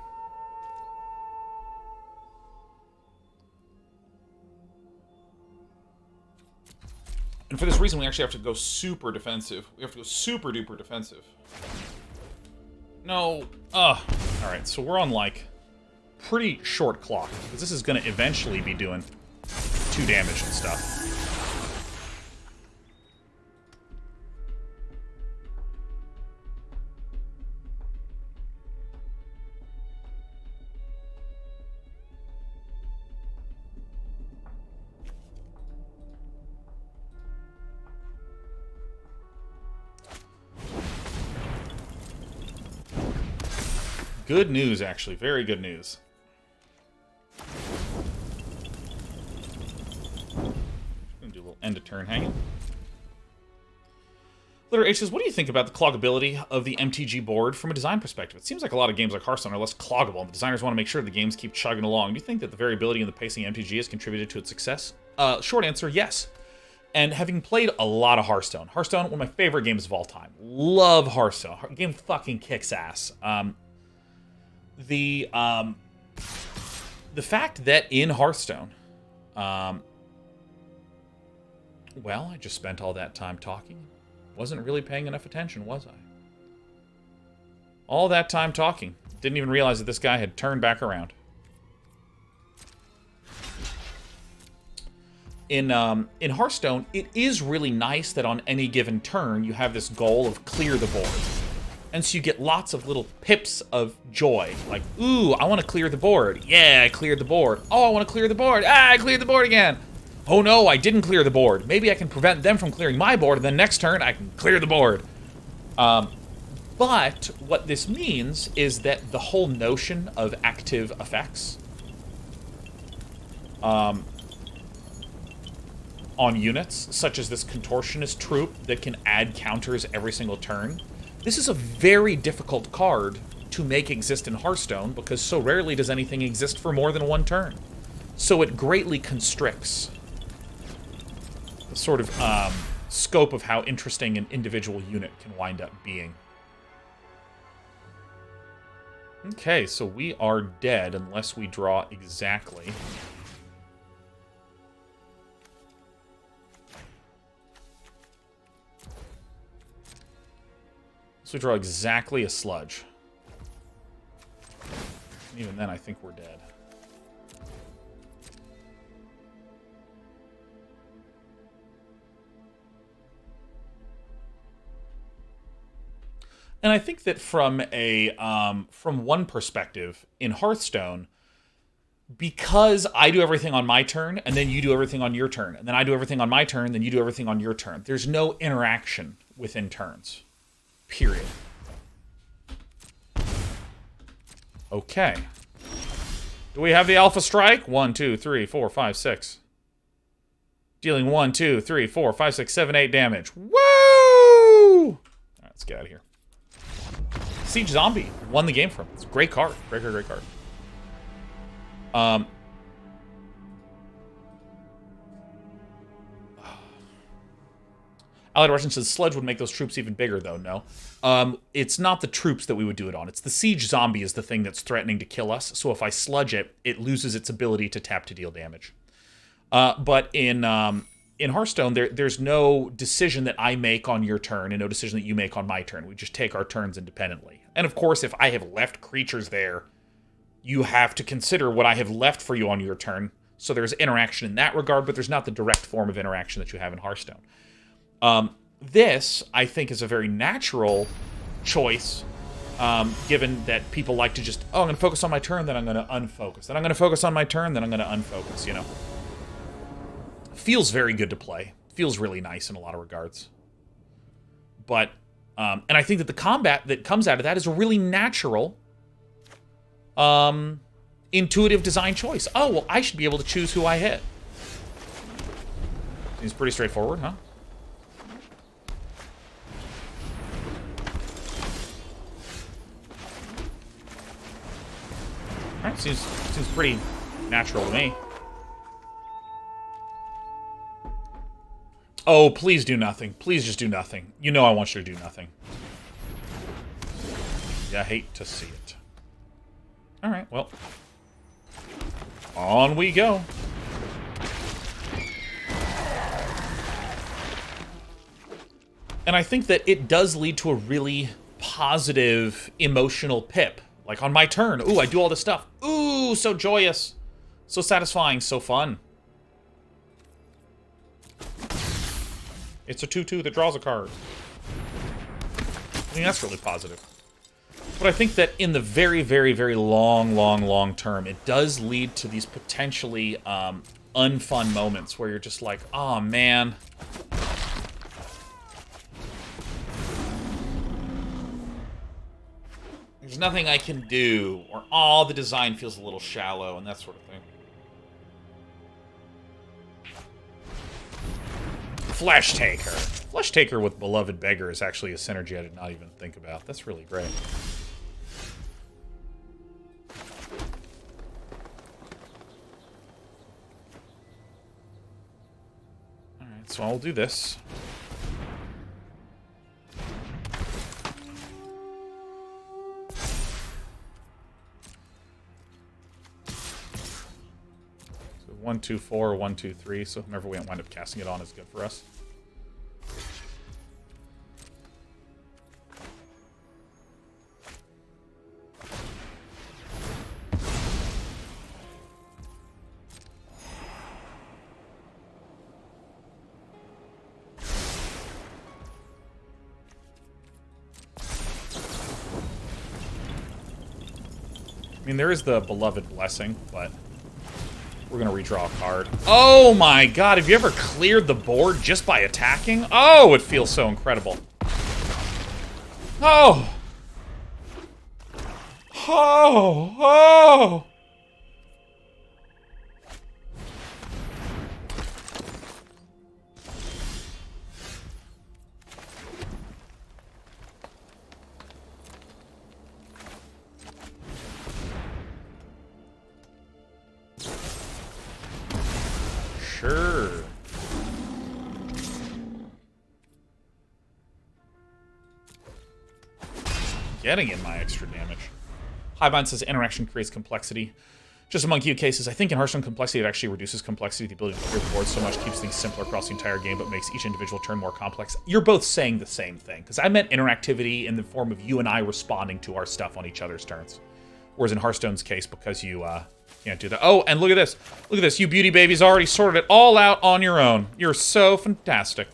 Speaker 1: And for this reason, we actually have to go super defensive. We have to go super duper defensive. No. Alright, so we're on, like, pretty short clock. Because this is going to eventually be doing 2 damage and stuff. Good news, actually. Very good news. Gonna do a little end of turn hanging. Litter H says, what do you think about the cloggability of the MTG board from a design perspective? It seems like a lot of games like Hearthstone are less cloggable, and the designers want to make sure the games keep chugging along. Do you think that the variability in the pacing of MTG has contributed to its success? Short answer, yes. And having played a lot of Hearthstone, one of my favorite games of all time. Love Hearthstone. Game fucking kicks ass. The fact that in Hearthstone, well, I just spent all that time talking. Wasn't really paying enough attention, was I? All that time talking. Didn't even realize that this guy had turned back around. In Hearthstone, it is really nice that on any given turn, you have this goal of clear the board. And so you get lots of little pips of joy. Like, ooh, I want to clear the board. Yeah, I cleared the board. Oh, I want to clear the board. Ah, I cleared the board again. Oh no, I didn't clear the board. Maybe I can prevent them from clearing my board, and then next turn I can clear the board. But what this means is that the whole notion of active effects on units, such as this Contortionist troop that can add counters every single turn, this is a very difficult card to make exist in Hearthstone because so rarely does anything exist for more than one turn. So it greatly constricts the sort of scope of how interesting an individual unit can wind up being. Okay, so we are dead unless we draw exactly. So we draw exactly a sludge. Even then, I think we're dead. And I think that from one perspective in Hearthstone, because I do everything on my turn, and then you do everything on your turn, and then I do everything on my turn, then you do everything on your turn. There's no interaction within turns. Period. Okay. Do we have the Alpha Strike? 1, 2, 3, 4, 5, 6. Dealing 1, 2, 3, 4, 5, 6, 7, 8 damage. Woo! Alright, let's get out of here. Siege Zombie. Won the game from. It's a great card. Great card. Allied Russian says Sludge would make those troops even bigger, though. No. It's not the troops that we would do it on. It's the Siege Zombie is the thing that's threatening to kill us. So if I sludge it, it loses its ability to tap to deal damage. But in Hearthstone, there's no decision that I make on your turn and no decision that you make on my turn. We just take our turns independently. And of course, if I have left creatures there, you have to consider what I have left for you on your turn. So there's interaction in that regard, but there's not the direct form of interaction that you have in Hearthstone. This, I think, is a very natural choice, given that people like to just, oh, I'm going to focus on my turn, then I'm going to unfocus. Then I'm going to focus on my turn, then I'm going to unfocus, you know. Feels very good to play. Feels really nice in a lot of regards. But, and I think that the combat that comes out of that is a really natural, intuitive design choice. Oh, well, I should be able to choose who I hit. Seems pretty straightforward, huh? Alright, seems pretty natural to me. Oh, please do nothing. Please just do nothing. You know I want you to do nothing. Yeah, I hate to see it. Alright, well. On we go. And I think that it does lead to a really positive emotional pip. Like on my turn, ooh, I do all this stuff. Ooh, so joyous. So satisfying, so fun. It's a 2/2 that draws a card. I mean, that's really positive. But I think that in the very, very, very long term, it does lead to these potentially unfun moments where you're just like, oh, man. There's nothing I can do, or all the design feels a little shallow, and that sort of thing. Flesh Taker. Flesh Taker with Beloved Beggar is actually a synergy I did not even think about. That's really great. Alright, so I'll do this. So 1, 2, 4, 1, 2, 3. So whomever we wind up casting it on is good for us. I mean, there is the Beloved Blessing, but We're going to redraw a card. Oh my god, have you ever cleared the board just by attacking? Oh, it feels so incredible. Oh! Oh! Oh! Sure. Getting in my extra damage. Highbind says interaction creates complexity. Just among key cases, I think in Hearthstone complexity it actually reduces complexity. The ability to clear the board so much keeps things simpler across the entire game, but makes each individual turn more complex. You're both saying the same thing, because I meant interactivity in the form of you and I responding to our stuff on each other's turns. Whereas in Hearthstone's case, because you can't do that. Oh, and look at this. Look at this. You beauty babies already sorted it all out on your own. You're so fantastic.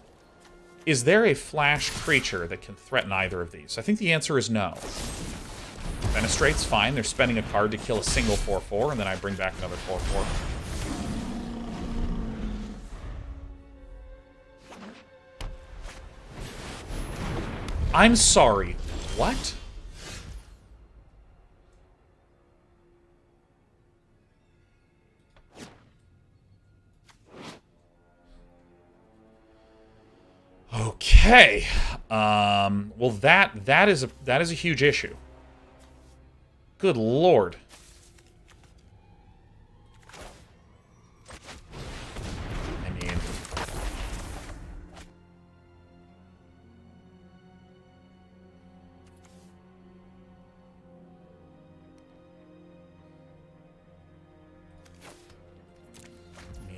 Speaker 1: Is there a flash creature that can threaten either of these? I think the answer is no. Fenestrate's fine. They're spending a card to kill a single 4/4, and then I bring back another 4/4. I'm sorry. What? Okay. Well, that is a huge issue. Good lord. I mean,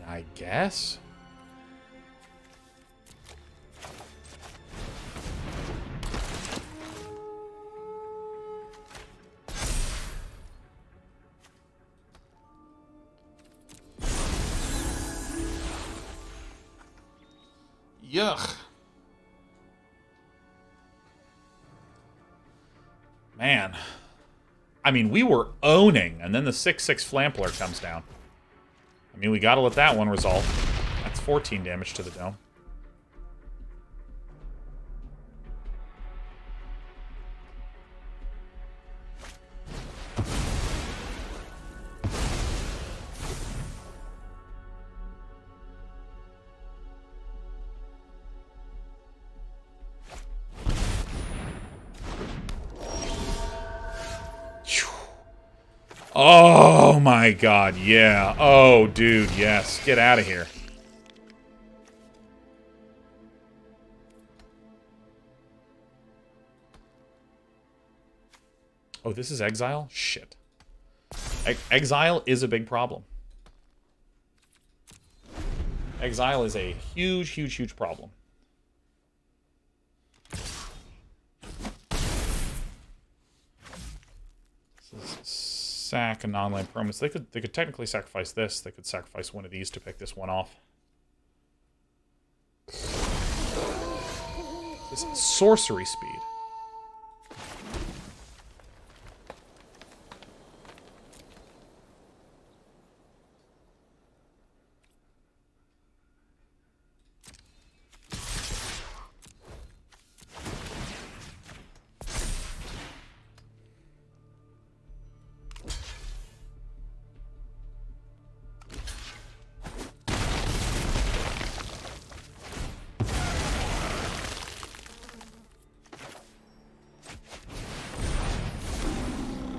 Speaker 1: I guess. Yuck. Man. I mean, we were owning, and then the 6/6 Flampler comes down. I mean, we gotta let that one resolve. That's 14 damage to the dome. Oh my god, yeah. Oh, dude, yes. Get out of here. Oh, this is Exile? Shit. Exile is a big problem. Exile is a huge, huge, huge problem. This is sack a non-land permanents. They could technically sacrifice this. They could sacrifice one of these to pick this one off. This is sorcery speed.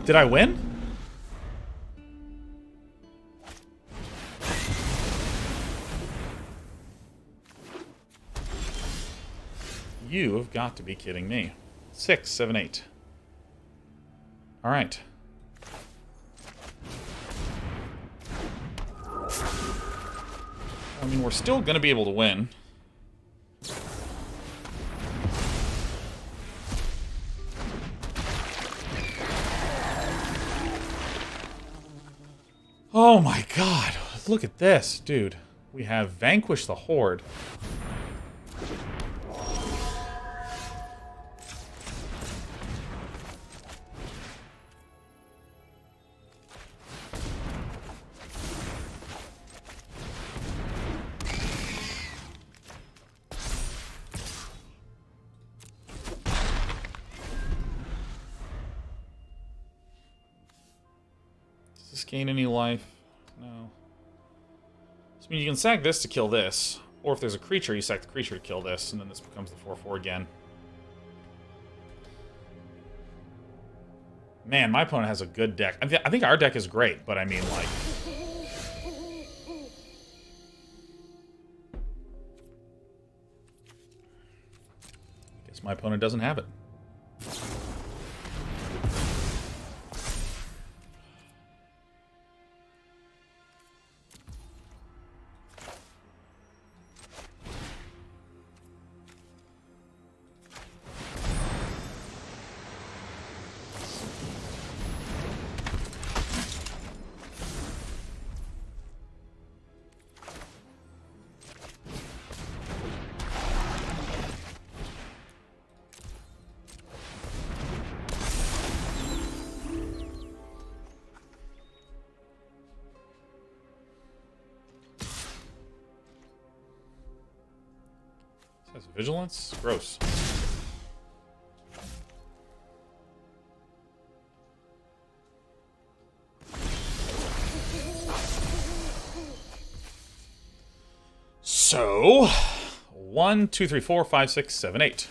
Speaker 1: Did I win? You have got to be kidding me. 6, 7, 8. All right. I mean, we're still going to be able to win. Oh my god, look at this, dude. We have Vanquish the Horde. gain any life? No. So, I mean, you can sack this to kill this. Or if there's a creature, you sack the creature to kill this, and then this becomes the 4/4 again. Man, my opponent has a good deck. I think our deck is great, but I mean, like... I guess my opponent doesn't have it. That's vigilance? Gross. So, 1, 2, 3, 4, 5, 6, 7, 8.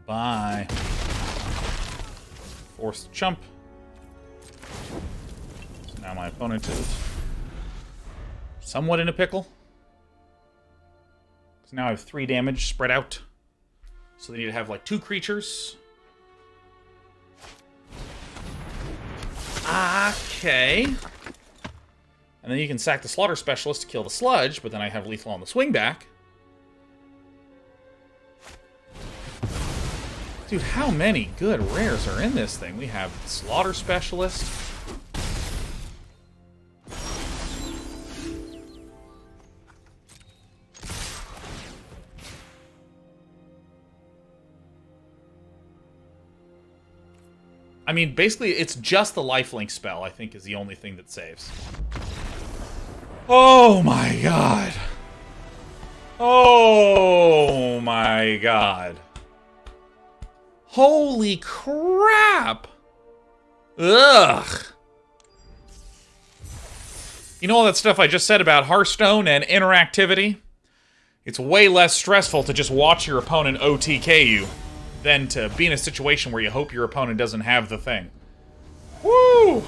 Speaker 1: Bye. Forced chump. So now my opponent is somewhat in a pickle. So now I have 3 damage spread out. So they need to have like 2 creatures. Okay. And then you can sack the Slaughter Specialist to kill the Sludge, but then I have lethal on the swing back. Dude, how many good rares are in this thing? We have Slaughter Specialist. I mean, basically, it's just the lifelink spell, I think, is the only thing that saves. Oh my god. Oh my god. Holy crap! Ugh! You know all that stuff I just said about Hearthstone and interactivity? It's way less stressful to just watch your opponent OTK you than to be in a situation where you hope your opponent doesn't have the thing. Woo!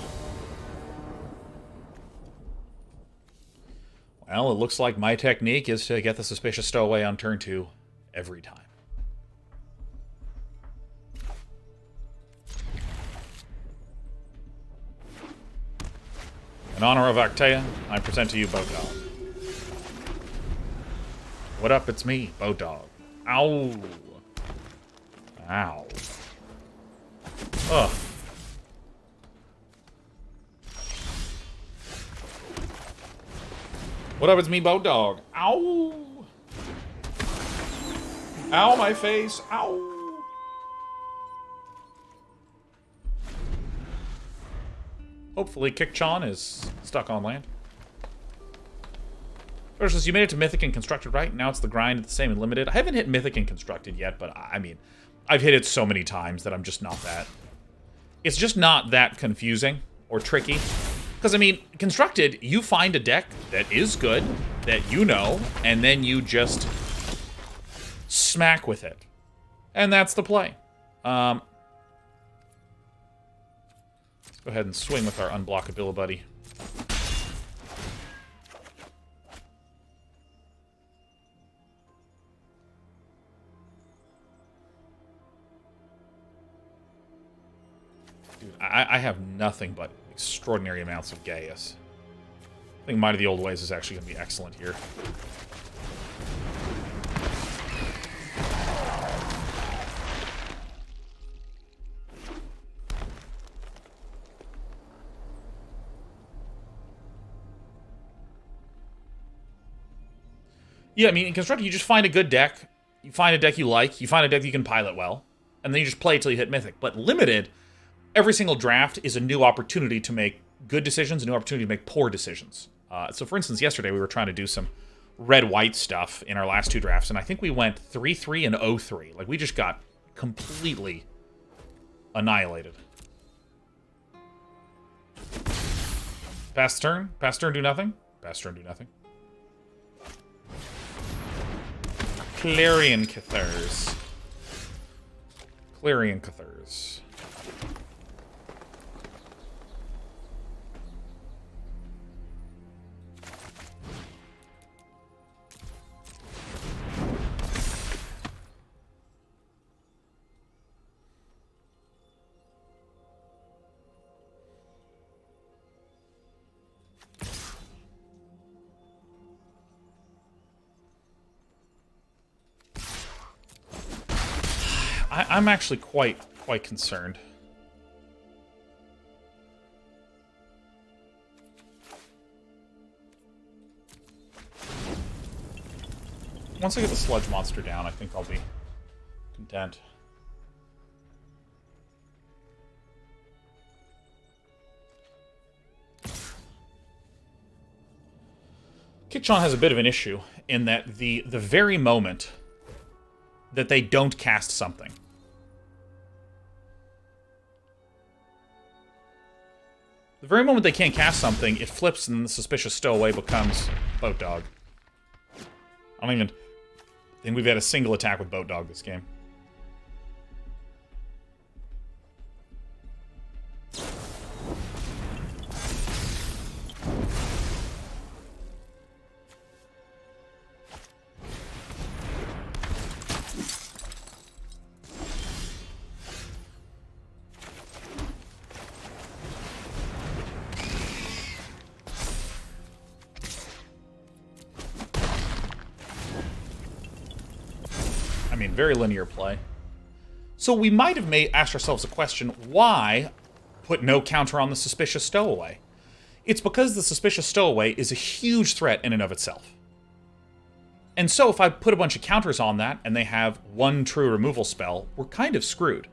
Speaker 1: Well, it looks like my technique is to get the Suspicious Stowaway on turn 2 every time. In honor of Arctea, I present to you Bodog. What up? It's me, Bodog. Ow. Ow. Ugh. What up? It's me, Bodog. Ow. Ow, my face. Ow. Hopefully, Kick-Chan is stuck on land. Versus, you made it to Mythic and Constructed, right? Now it's the grind at the same and Limited. I haven't hit Mythic and Constructed yet, but I mean, I've hit it so many times that I'm just not that... It's just not that confusing or tricky. Because, I mean, Constructed, you find a deck that is good, that you know, and then you just smack with it. And that's the play. Let's go ahead and swing with our unblockability buddy. Dude, I have nothing but extraordinary amounts of Gaius. I think Might of the Old Ways is actually going to be excellent here. Yeah, I mean, in Constructed, you just find a good deck, you find a deck you like, you find a deck you can pilot well, and then you just play it till you hit Mythic. But Limited, every single draft is a new opportunity to make good decisions, a new opportunity to make poor decisions. So, for instance, yesterday we were trying to do some red-white stuff in our last 2 drafts, and I think we went 3-3 and 0-3. Like, we just got completely annihilated. Pass turn? Pass turn, do nothing? Pass turn, do nothing. Clarion Cathars. Clarion Cathars. I'm actually quite concerned. Once I get the sludge monster down, I think I'll be content. Kitchon has a bit of an issue in that the very moment that they don't cast something, the very moment they can't cast something, it flips and the Suspicious Stowaway becomes Boat Dog. I don't even think we've had a single attack with Boat Dog this game. I mean, very linear play. So we might have asked ourselves a question, why put no counter on the Suspicious Stowaway? It's because the Suspicious Stowaway is a huge threat in and of itself. And so if I put a bunch of counters on that, and they have one true removal spell, we're kind of screwed.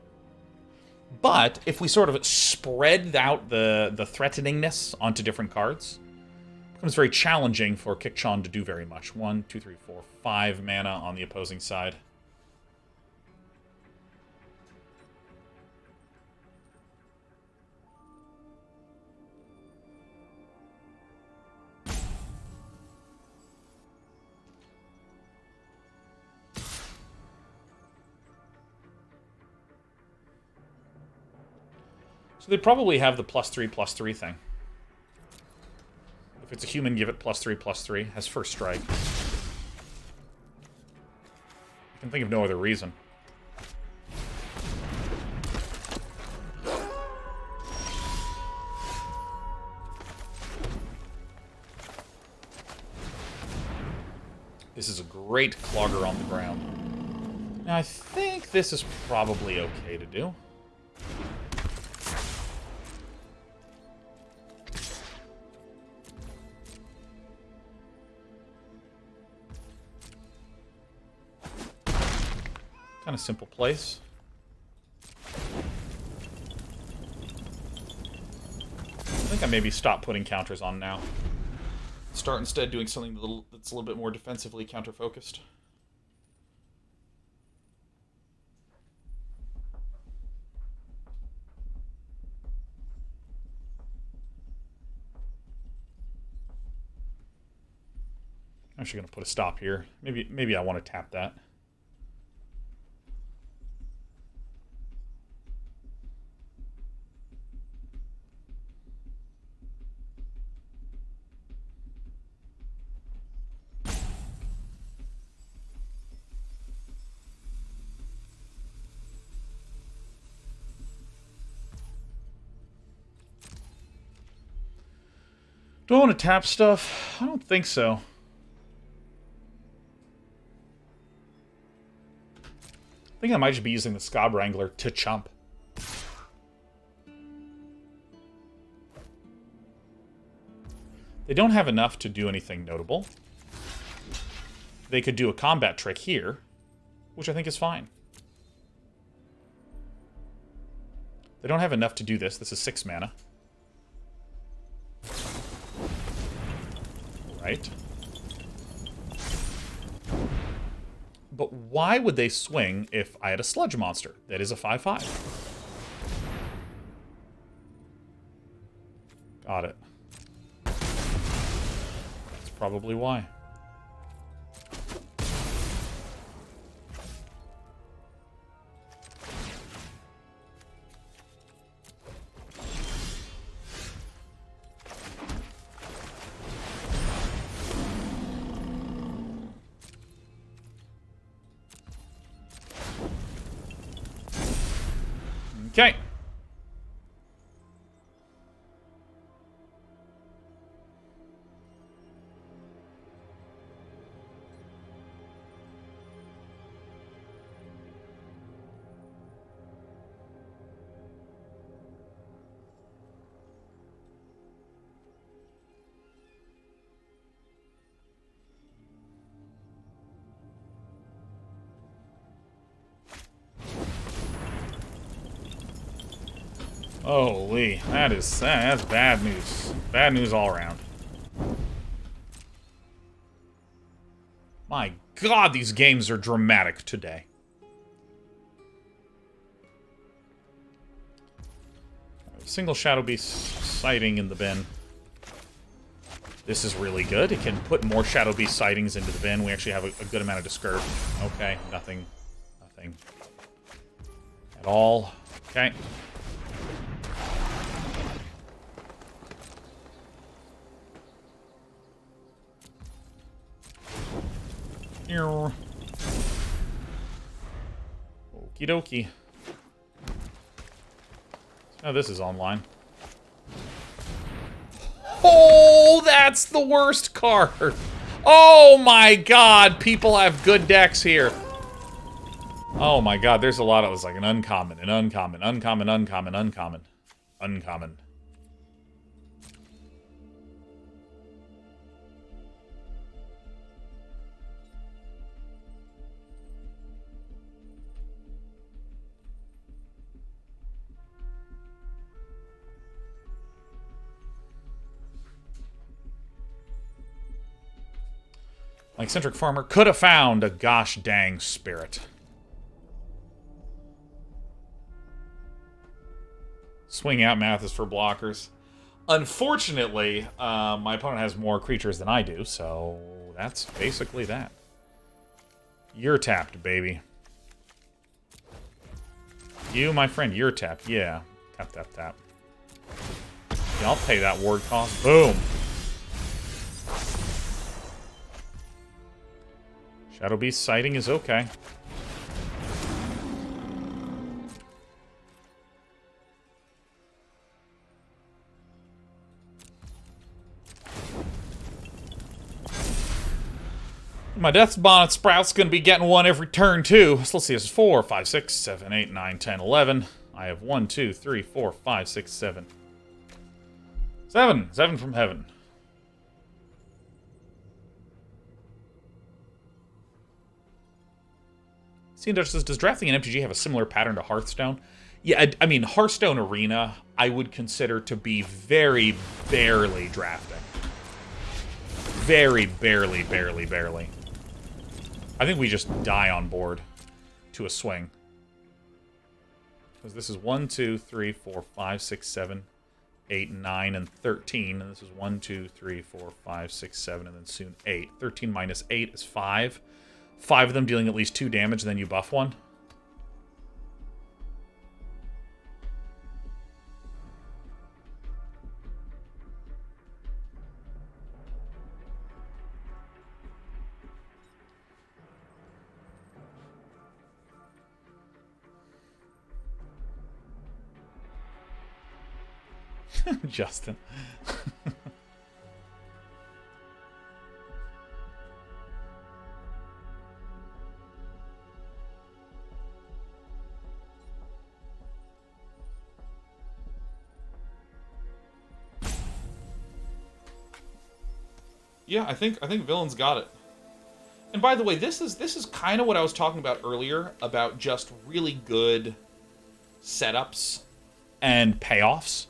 Speaker 1: But if we sort of spread out the threateningness onto different cards, it becomes very challenging for Kitchon to do very much. 1, 2, 3, 4, 5 mana on the opposing side. So they'd probably have the +3/+3 thing. If it's a human, give it +3/+3. Has first strike. I can think of no other reason. This is a great clogger on the ground. Now, I think this is probably okay to do. Kind of simple place. I think I maybe stop putting counters on now. Start instead doing something that's a little bit more defensively counter-focused. I'm actually going to put a stop here. Maybe I want to tap that. Do I want to tap stuff? I don't think so. I think I might just be using the Scob Wrangler to chump. They don't have enough to do anything notable. they could do a combat trick here, which I think is fine. They don't have enough to do this. This is 6 mana. Right. But why would they swing if I had a sludge monster? That is a 5/5. Got it. That's probably why. Okay. Holy, that's bad news. Bad news all around. My God, these games are dramatic today. Single Shadow Beast sighting in the bin. This is really good. It can put more Shadow Beast sightings into the bin. We actually have a good amount of discurb. Okay, nothing. Nothing. At all. Okay. Okie dokie. Oh, this is online. Oh, that's the worst card. Oh my God, people have good decks here. Oh my God, there's a lot of, it's like an uncommon, uncommon. Like Eccentric Farmer could have found a gosh dang spirit. Swing out math is for blockers. Unfortunately, my opponent has more creatures than I do, so that's basically that. You're tapped, baby. You, my friend, you're tapped. Yeah. Tap, tap, tap. Yeah, I'll pay that ward cost. Boom. Shadow Beast sighting is okay. My Death's Bonnet Sprout's going to be getting one every turn, too. So let's see, this is 4, 5, 6, 7, 8, 9, 10, 11. I have 1, 2, 3, 4, 5, 6, 7. 7. 7 from heaven. Does drafting an MTG have a similar pattern to Hearthstone? Yeah, I mean, Hearthstone Arena, I would consider to be very barely drafting. Very barely. I think we just die on board to a swing. Because this is 1, 2, 3, 4, 5, 6, 7, 8, 9, and 13. And this is 1, 2, 3, 4, 5, 6, 7, and then soon 8. 13 minus 8 is 5. 5 of them dealing at least 2 damage, and then you buff one. Justin. Yeah, I think Villain's got it. And by the way, this is kind of what I was talking about earlier, about just really good setups and payoffs.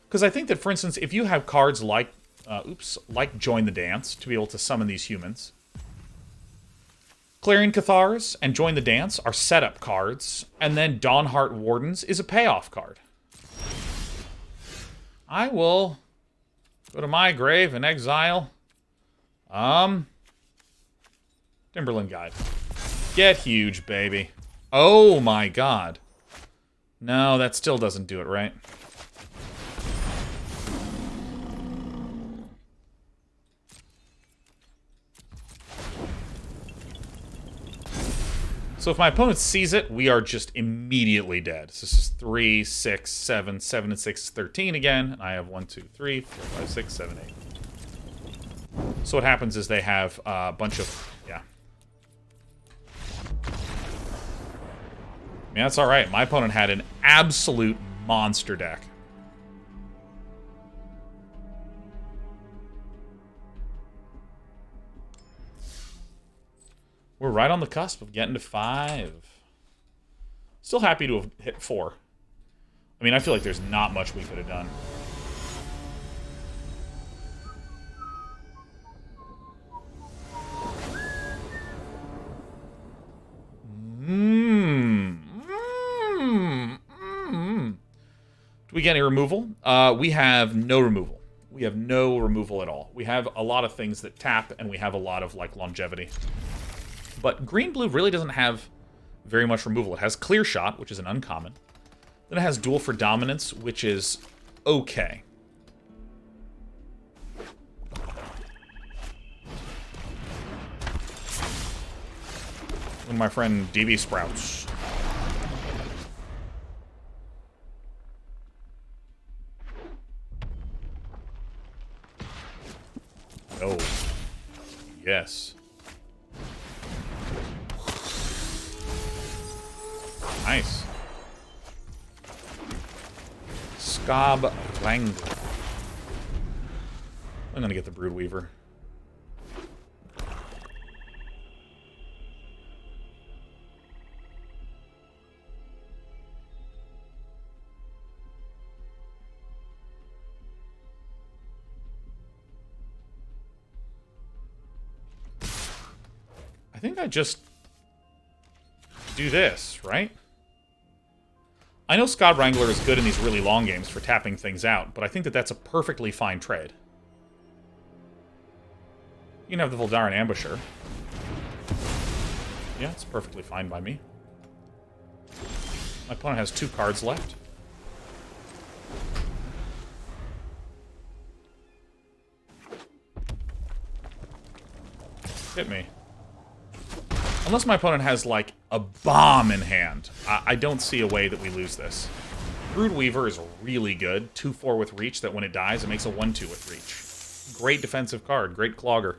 Speaker 1: Because I think that, for instance, if you have cards like, like Join the Dance to be able to summon these humans, Clarion Cathars and Join the Dance are setup cards, and then Dawnheart Wardens is a payoff card. I will go to my grave and exile Timberland Guide. Get huge, baby. Oh my god. No, that still doesn't do it, right? So if my opponent sees it, we are just immediately dead. So this is 3, 6, 7, 7 and 6 is 13 again. I have 1, 2, 3, 4, 5, 6, 7, 8. So what happens is they have a bunch of... yeah. I mean, that's alright. My opponent had an absolute monster deck. We're right on the cusp of getting to 5. Still happy to have hit 4. I mean, I feel like there's not much we could have done. Do we get any removal? We have no removal. We have no removal at all. We have a lot of things that tap, and we have a lot of, like, longevity. But green-blue really doesn't have very much removal. It has Clear Shot, which is an uncommon. Then it has Duel for Dominance, which is okay. And my friend DB Sprouts. Oh. Yes. Nice. Scob Wrangler. I'm gonna get the Broodweaver. I think I just do this, right? I know Scott Wrangler is good in these really long games for tapping things out, but I think that that's a perfectly fine trade. You can have the Voldaren Ambusher. Yeah, it's perfectly fine by me. My opponent has 2 cards left. Hit me. Unless my opponent has, like, a bomb in hand, I don't see a way that we lose this. Broodweaver is really good. 2/4 with reach, that when it dies, it makes a 1/2 with reach. Great defensive card. Great clogger.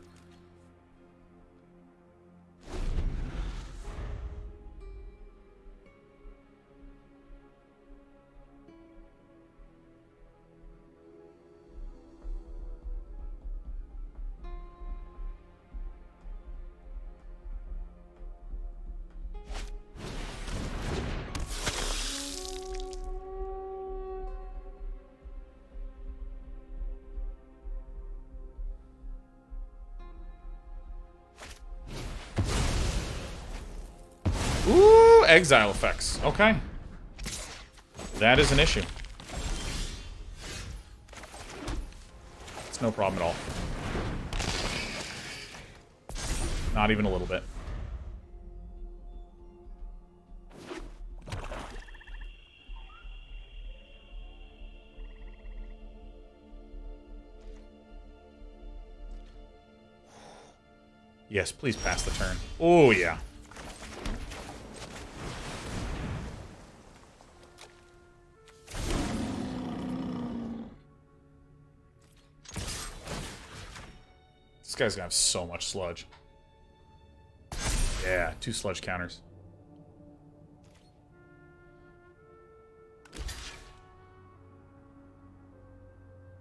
Speaker 1: Ooh, exile effects. Okay. That is an issue. It's no problem at all. Not even a little bit. Yes, please pass the turn. Oh, yeah. This guy's gonna have so much sludge. Yeah, 2 sludge counters.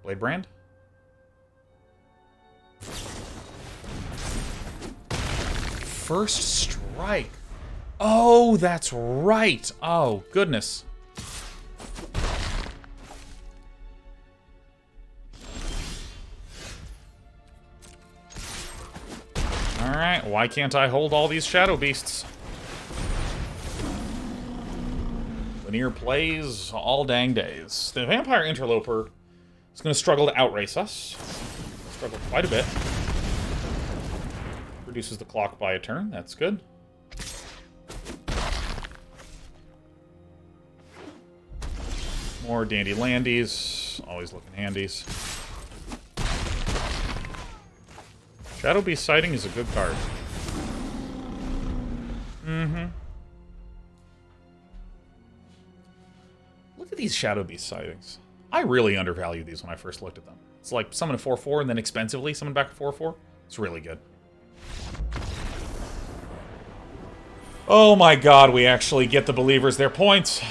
Speaker 1: Blade Brand? first strike. Oh, that's right. Oh, goodness. Alright, why can't I hold all these Shadow Beasts? Linear plays all dang days. The Vampire Interloper is going to struggle to outrace us. Struggle quite a bit. Reduces the clock by a turn. That's good. More Dandy Landies. Always looking handies. Shadow Beast Sighting is a good card. Mm-hmm. Look at these Shadow Beast Sightings. I really undervalued these when I first looked at them. It's like summon a 4/4 and then expensively summon back a 4/4. It's really good. Oh my god, we actually get the Believers their points.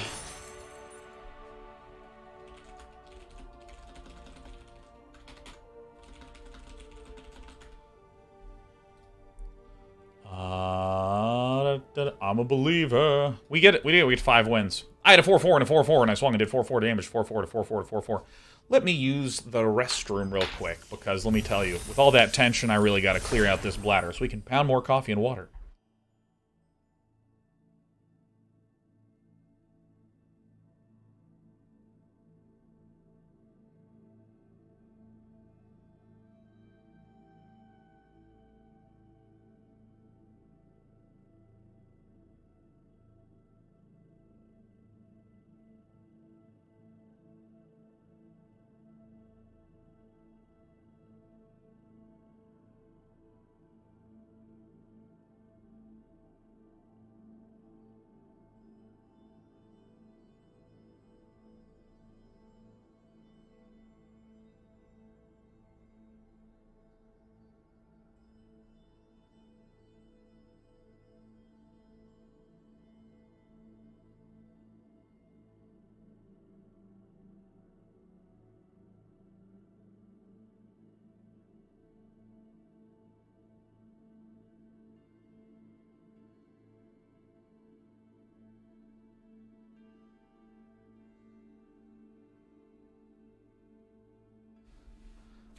Speaker 1: I'm a believer. We get it. We get 5 wins. I had a 4/4 and a 4/4, and I swung and did 4/4 damage. 4/4 to 4/4 to 4/4. Let me use the restroom real quick, because let me tell you, with all that tension, I really got to clear out this bladder so we can pound more coffee and water.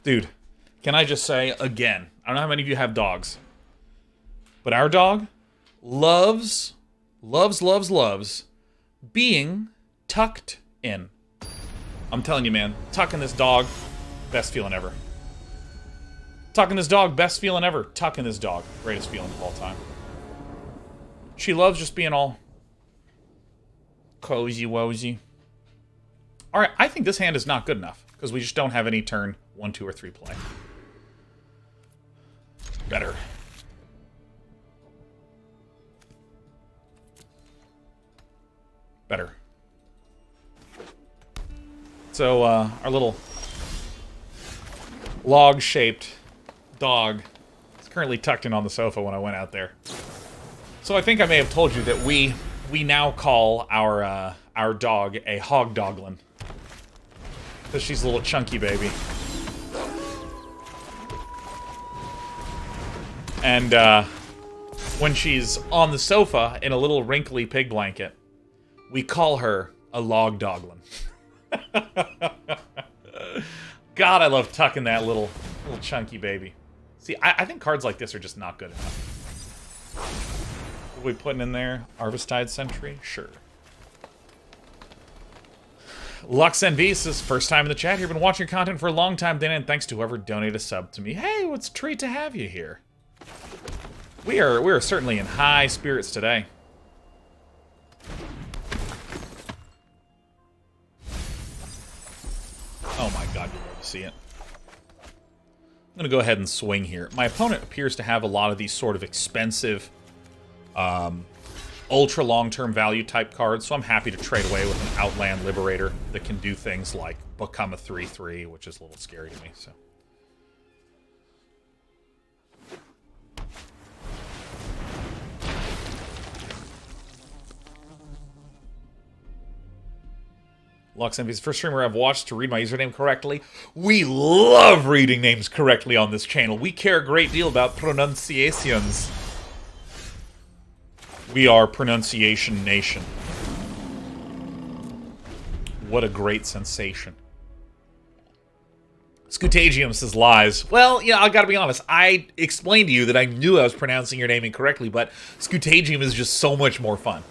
Speaker 1: Dude, can I just say again, I don't know how many of you have dogs, but our dog loves being tucked in. I'm telling you, man, tucking this dog, best feeling ever. Tucking this dog, best feeling ever. Tucking this dog, greatest feeling of all time. She loves just being all cozy-wozy. Alright, I think this hand is not good enough, because we just don't have any turn 1, 2, or 3 play. Better. Better. So, our little log-shaped dog is currently tucked in on the sofa when I went out there. So I think I may have told you that we now call our dog a hog doglin. Because she's a little chunky baby. And when she's on the sofa in a little wrinkly pig blanket, we call her a log doglin. God, I love tucking that little chunky baby. See, I think cards like this are just not good enough. What are we putting in there? Arvestide Sentry? Sure. Lux NV says, first time in the chat here. Been watching your content for a long time, Dan, and thanks to whoever donated a sub to me. Hey, it's a treat to have you here. We are certainly in high spirits today. Oh my god, you love to see it. I'm going to go ahead and swing here. My opponent appears to have a lot of these sort of expensive, ultra long-term value type cards, so I'm happy to trade away with an Outland Liberator that can do things like become a 3/3, which is a little scary to me, so. Lux Envy's first streamer I've watched to read my username correctly. We love reading names correctly on this channel. We care a great deal about pronunciations. We are Pronunciation Nation. What a great sensation. Scutagium says lies. Well, yeah, I gotta be honest. I explained to you that I knew I was pronouncing your name incorrectly, but Scutagium is just so much more fun.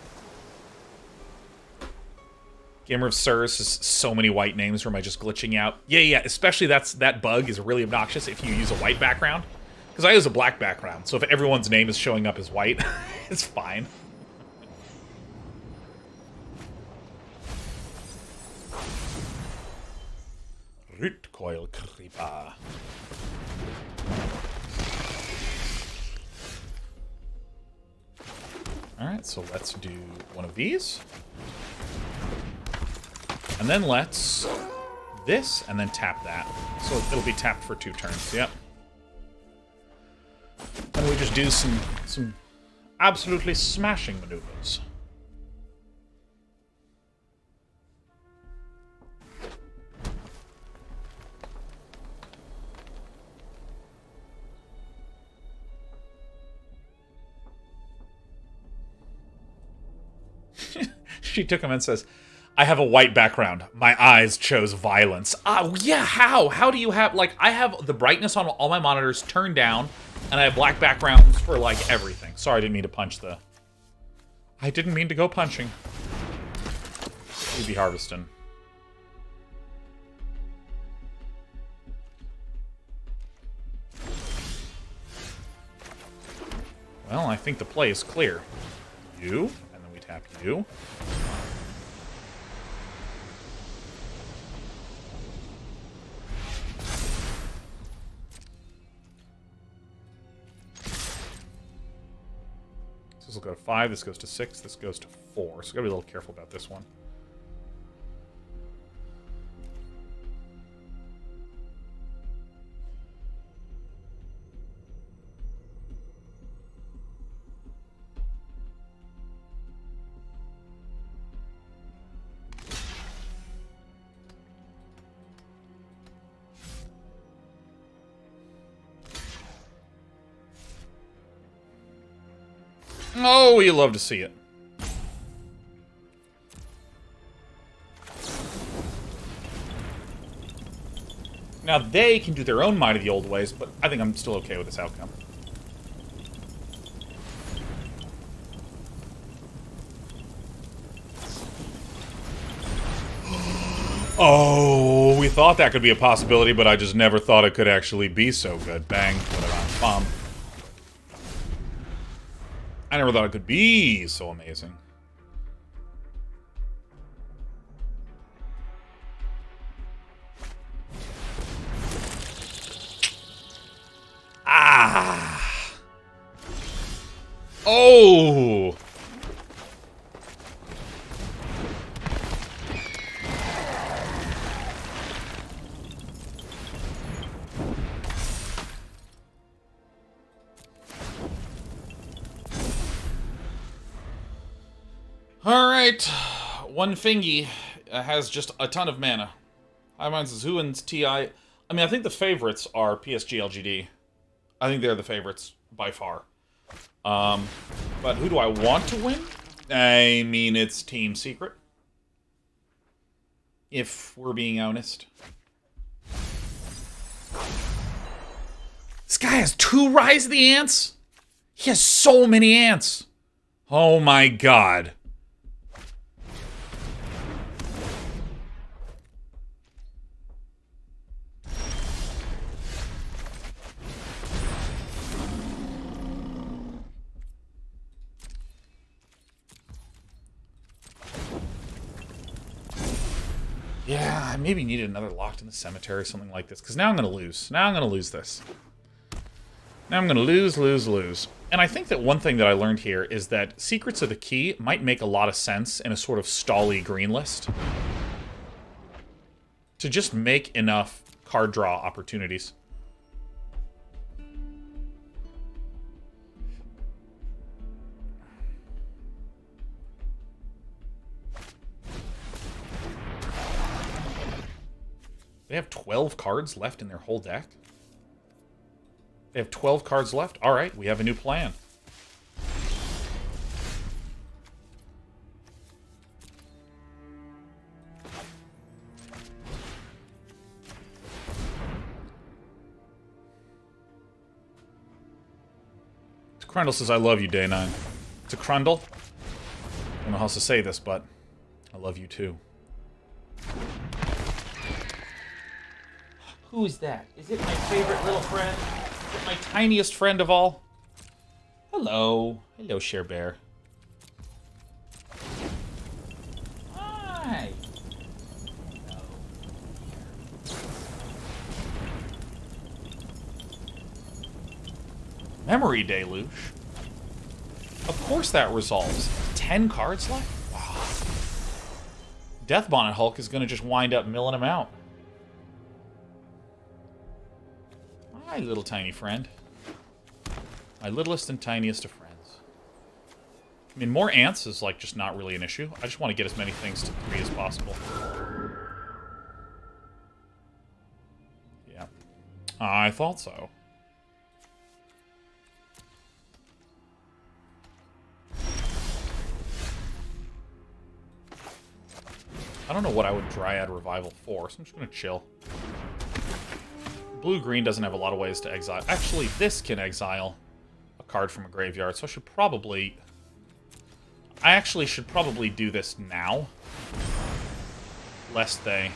Speaker 1: Gamer of Sir says so many white names, or am I just glitching out? Yeah, especially that bug is really obnoxious if you use a white background. Because I use a black background, so if everyone's name is showing up as white, it's fine. Rootcoil Creeper. Alright, so let's do one of these. And then let's this, and then tap that. So it'll be tapped for 2 turns, yep. And we just do some absolutely smashing maneuvers. She took him and says, I have a white background. My eyes chose violence. Oh, yeah, how? How do you have, like, I have the brightness on all my monitors turned down, and I have black backgrounds for, like, everything. Sorry, I didn't mean to punch the... I didn't mean to go punching. We'd be harvesting. Well, I think the play is clear. You, and then we tap you. This will go to 5, this goes to 6, this goes to 4. So gotta be a little careful about this one. Oh, you love to see it. Now, they can do their own Might of the Old Ways, but I think I'm still okay with this outcome. Oh, we thought that could be a possibility, but I just never thought it could actually be so good. Bang, whatever, bomb. I never thought it could be so amazing. Ah! Oh! Alright, one Fingy has just a ton of mana. Hi, mine says who wins TI? I mean, I think the favorites are PSG LGD. I think they're the favorites by far. But who do I want to win? I mean, it's Team Secret. If we're being honest. This guy has 2 Rise of the Ants? He has so many ants. Oh my god. Yeah, I maybe needed another Locked in the Cemetery, something like this. Because now I'm going to lose. Now I'm going to lose this. Now I'm going to lose. And I think that one thing that I learned here is that Secrets of the Key might make a lot of sense in a sort of stally green list. To just make enough card draw opportunities. They have 12 cards left in their whole deck? They have 12 cards left? Alright, we have a new plan. Crundle says, I love you, Day 9. It's a Crundle. I don't know how else to say this, but I love you too. Who is that? Is it my favorite little friend? Is it my tiniest friend of all? Hello. Hello, Share Bear. Hi. Hello. Memory Deluge. Of course that resolves. 10 cards left? Wow. Death Bonnet Hulk is going to just wind up milling him out. Hi, little tiny friend. My littlest and tiniest of friends. I mean, more ants is, like, just not really an issue. I just want to get as many things to 3 as possible. Yeah. I thought so. I don't know what I would Dryad Revival for, so I'm just going to chill. Blue-green doesn't have a lot of ways to exile. Actually, this can exile a card from a graveyard, so I should probably... I actually should probably do this now, lest they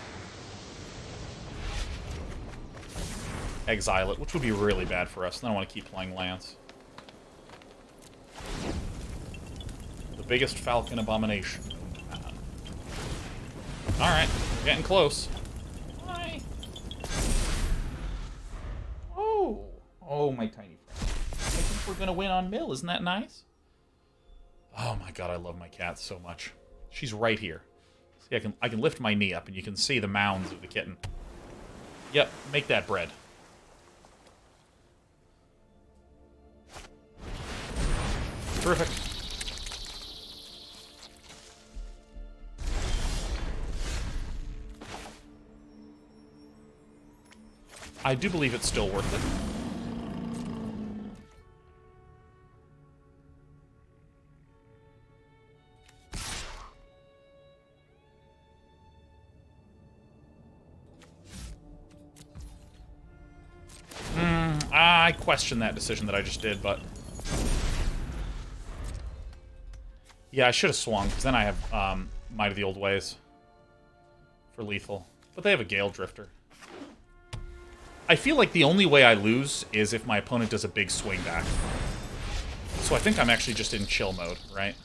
Speaker 1: exile it, which would be really bad for us. Then I want to keep playing lands. The biggest Falcon Abomination. Alright, getting close. Hi. Oh, my tiny friend. I think we're gonna win on mill. Isn't that nice? Oh my god, I love my cat so much. She's right here. See, I can lift my knee up and you can see the mounds of the kitten. Yep, make that bread. Terrific. I do believe it's still worth it. I question that decision that I just did, but... Yeah, I should have swung, because then I have Might of the Old Ways for lethal. But they have a Gale Drifter. I feel like the only way I lose is if my opponent does a big swing back. So I think I'm actually just in chill mode, right?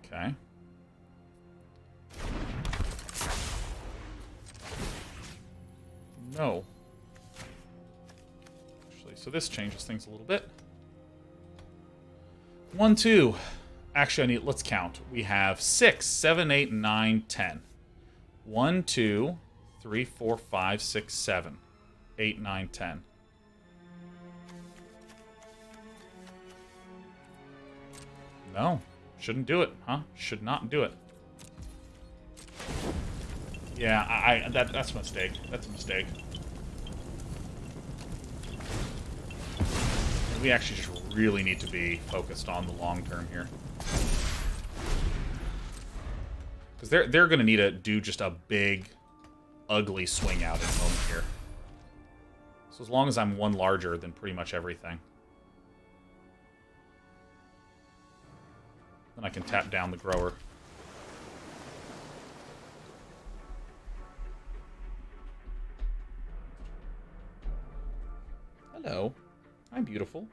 Speaker 1: Okay. No. Actually, so this changes things a little bit. 1, 2. Actually, let's count. We have 6, 7, 8, 9, 10. 1, 2, 3, 4, 5, 6, 7, 8, 9, 10. No. Shouldn't do it, huh? Should not do it. Yeah, that's a mistake. That's a mistake. We actually just really need to be focused on the long term here. Because they're going to need to do just a big, ugly swing out at the moment here. So as long as I'm one larger than pretty much everything, then I can tap down the grower. Hello. Hi, beautiful.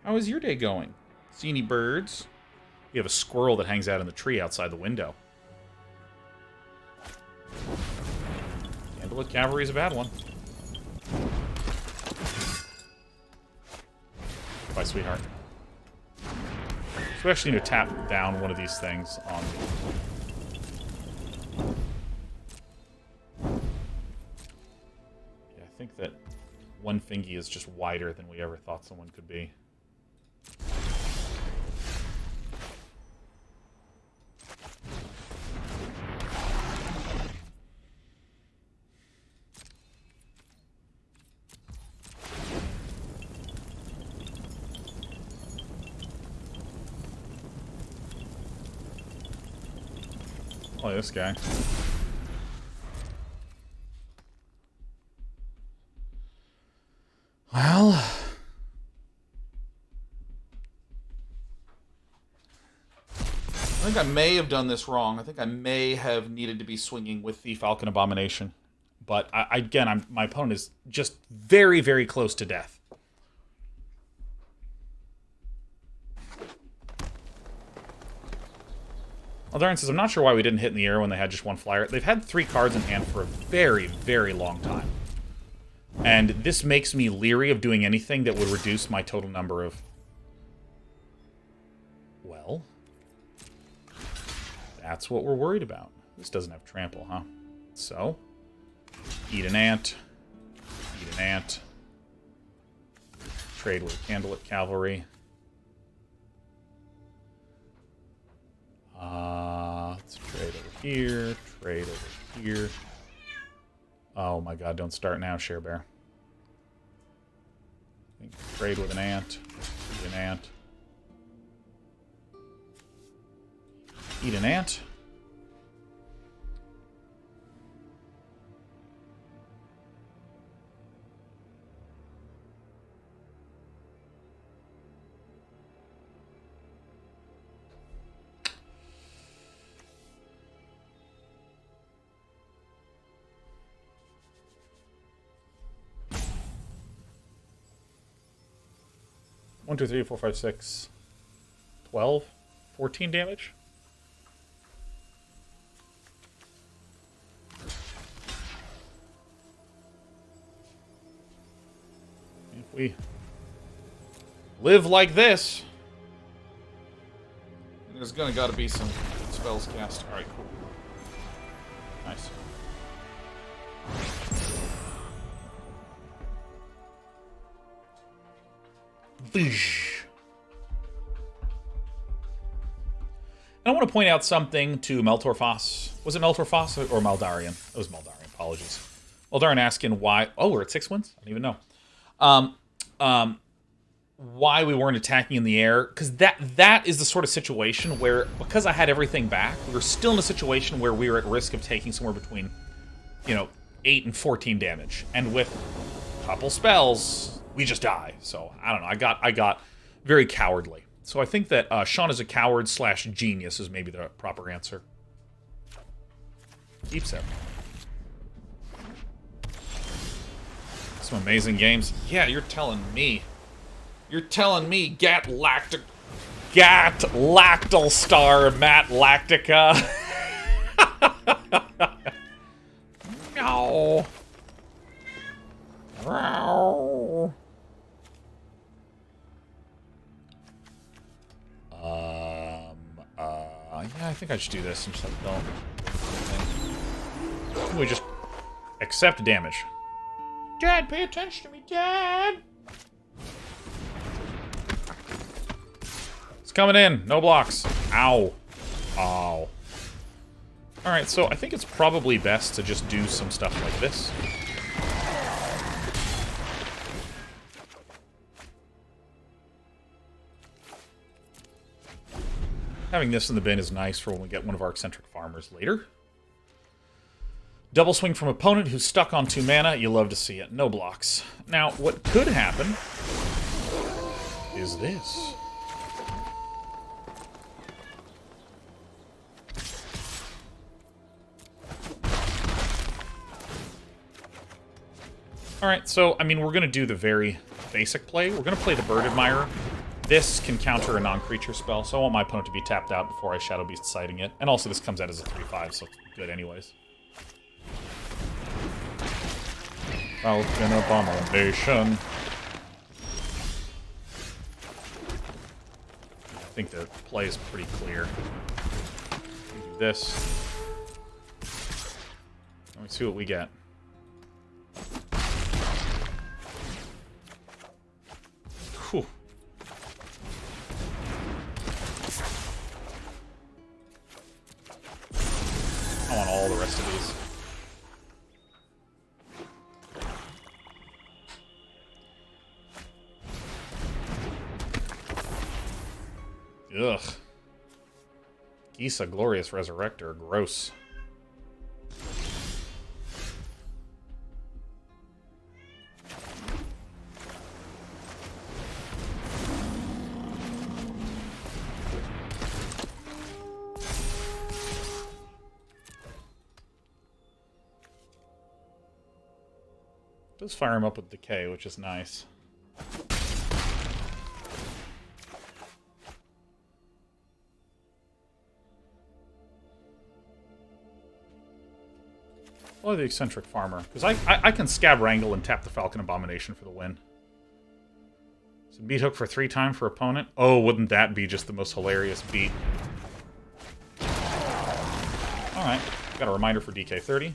Speaker 1: How is your day going? See any birds? We have a squirrel that hangs out in the tree outside the window. Candlelit Cavalry is a bad one. Bye, sweetheart. So we actually need to tap down one of these things on... Yeah, I think that one fingy is just wider than we ever thought someone could be. Oh, this guy. Well, I think I may have done this wrong. I think I may have needed to be swinging with the Falcon Abomination. But again, my opponent is just very, very close to death. Aldarin says, I'm not sure why we didn't hit in the air when they had just one flyer. They've had 3 cards in hand for a very, very long time. And this makes me leery of doing anything that would reduce my total number of... Well... That's what we're worried about. This doesn't have trample, huh? So, eat an ant. Eat an ant. Trade with Candlelit Cavalry. Let's trade over here. Trade over here. Oh my god, don't start now, Share Bear. Trade with an ant. Eat an ant. Eat an ant. One, 2, 3, 4, 5, 6, 12, 14 damage. If we live like this, there's gotta be some spells cast. All right, cool, nice. I want to point out something to Meltorfos. Was it Meltorfos or Maldarian? It was Maldarian. Apologies. Maldarian asking why... Oh, we're at 6 wins? I don't even know. Why we weren't attacking in the air. Because that is the sort of situation where, because I had everything back, we were still in a situation where we were at risk of taking somewhere between, 8 and 14 damage. And with a couple spells, we just die. So, I don't know. I got very cowardly. So I think that Sean is a coward / genius is maybe the proper answer. Keeps there. Some amazing games. Yeah, you're telling me. You're telling me Gat Lactal Star Matt Lactica. No. Yeah, I think I should do this and just don't. We just accept damage. Dad, pay attention to me, Dad! It's coming in. No blocks. Ow. Ow. Alright, so I think it's probably best to just do some stuff like this. Having this in the bin is nice for when we get one of our eccentric farmers later. Double swing from opponent who's stuck on 2 mana. You love to see it. No blocks. Now, what could happen is this. Alright, so, I mean, we're going to do the very basic play. We're going to play the Bird Admirer. This can counter a non-creature spell, so I want my opponent to be tapped out before I Shadow Beast sighting it. And also, this comes out as a 3/5, so it's good anyways. Falcon Abomination. I think the play is pretty clear. We do this. Let me see what we get. Whew. I want all the rest of these. Ugh. Visa Glorious Resurrector. Gross. Does fire him up with Decay, which is nice. Or the Eccentric Farmer, because I can Scab Wrangle and tap the Falcon Abomination for the win. So beat hook for 3 time for opponent. Oh, wouldn't that be just the most hilarious beat? Alright, got a reminder for DK30.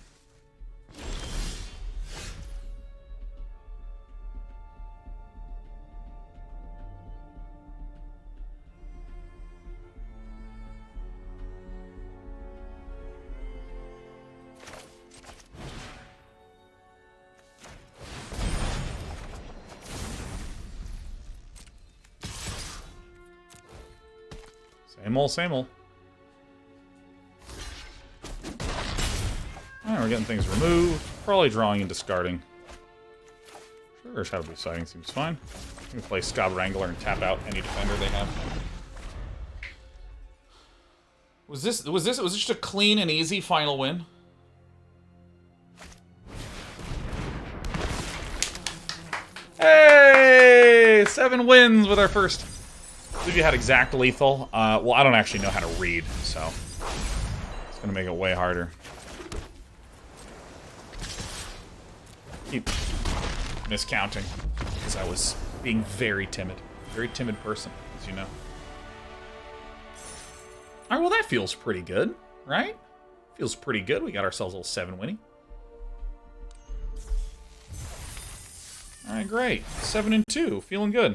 Speaker 1: Same ol', same ol'. Alright, we're getting things removed. Probably drawing and discarding. Sure, Shadow Blue Sighting seems fine. I'm gonna play Scab Wrangler and tap out any defender they have. Was this just a clean and easy final win? Hey! 7 wins with our first. I believe you had exact lethal. Well, I don't actually know how to read, so it's gonna make it way harder. Keep miscounting because I was being very timid person, as you know. All right, well that feels pretty good, right? Feels pretty good. We got ourselves a little 7 winning. All right, great. 7 and 2, feeling good.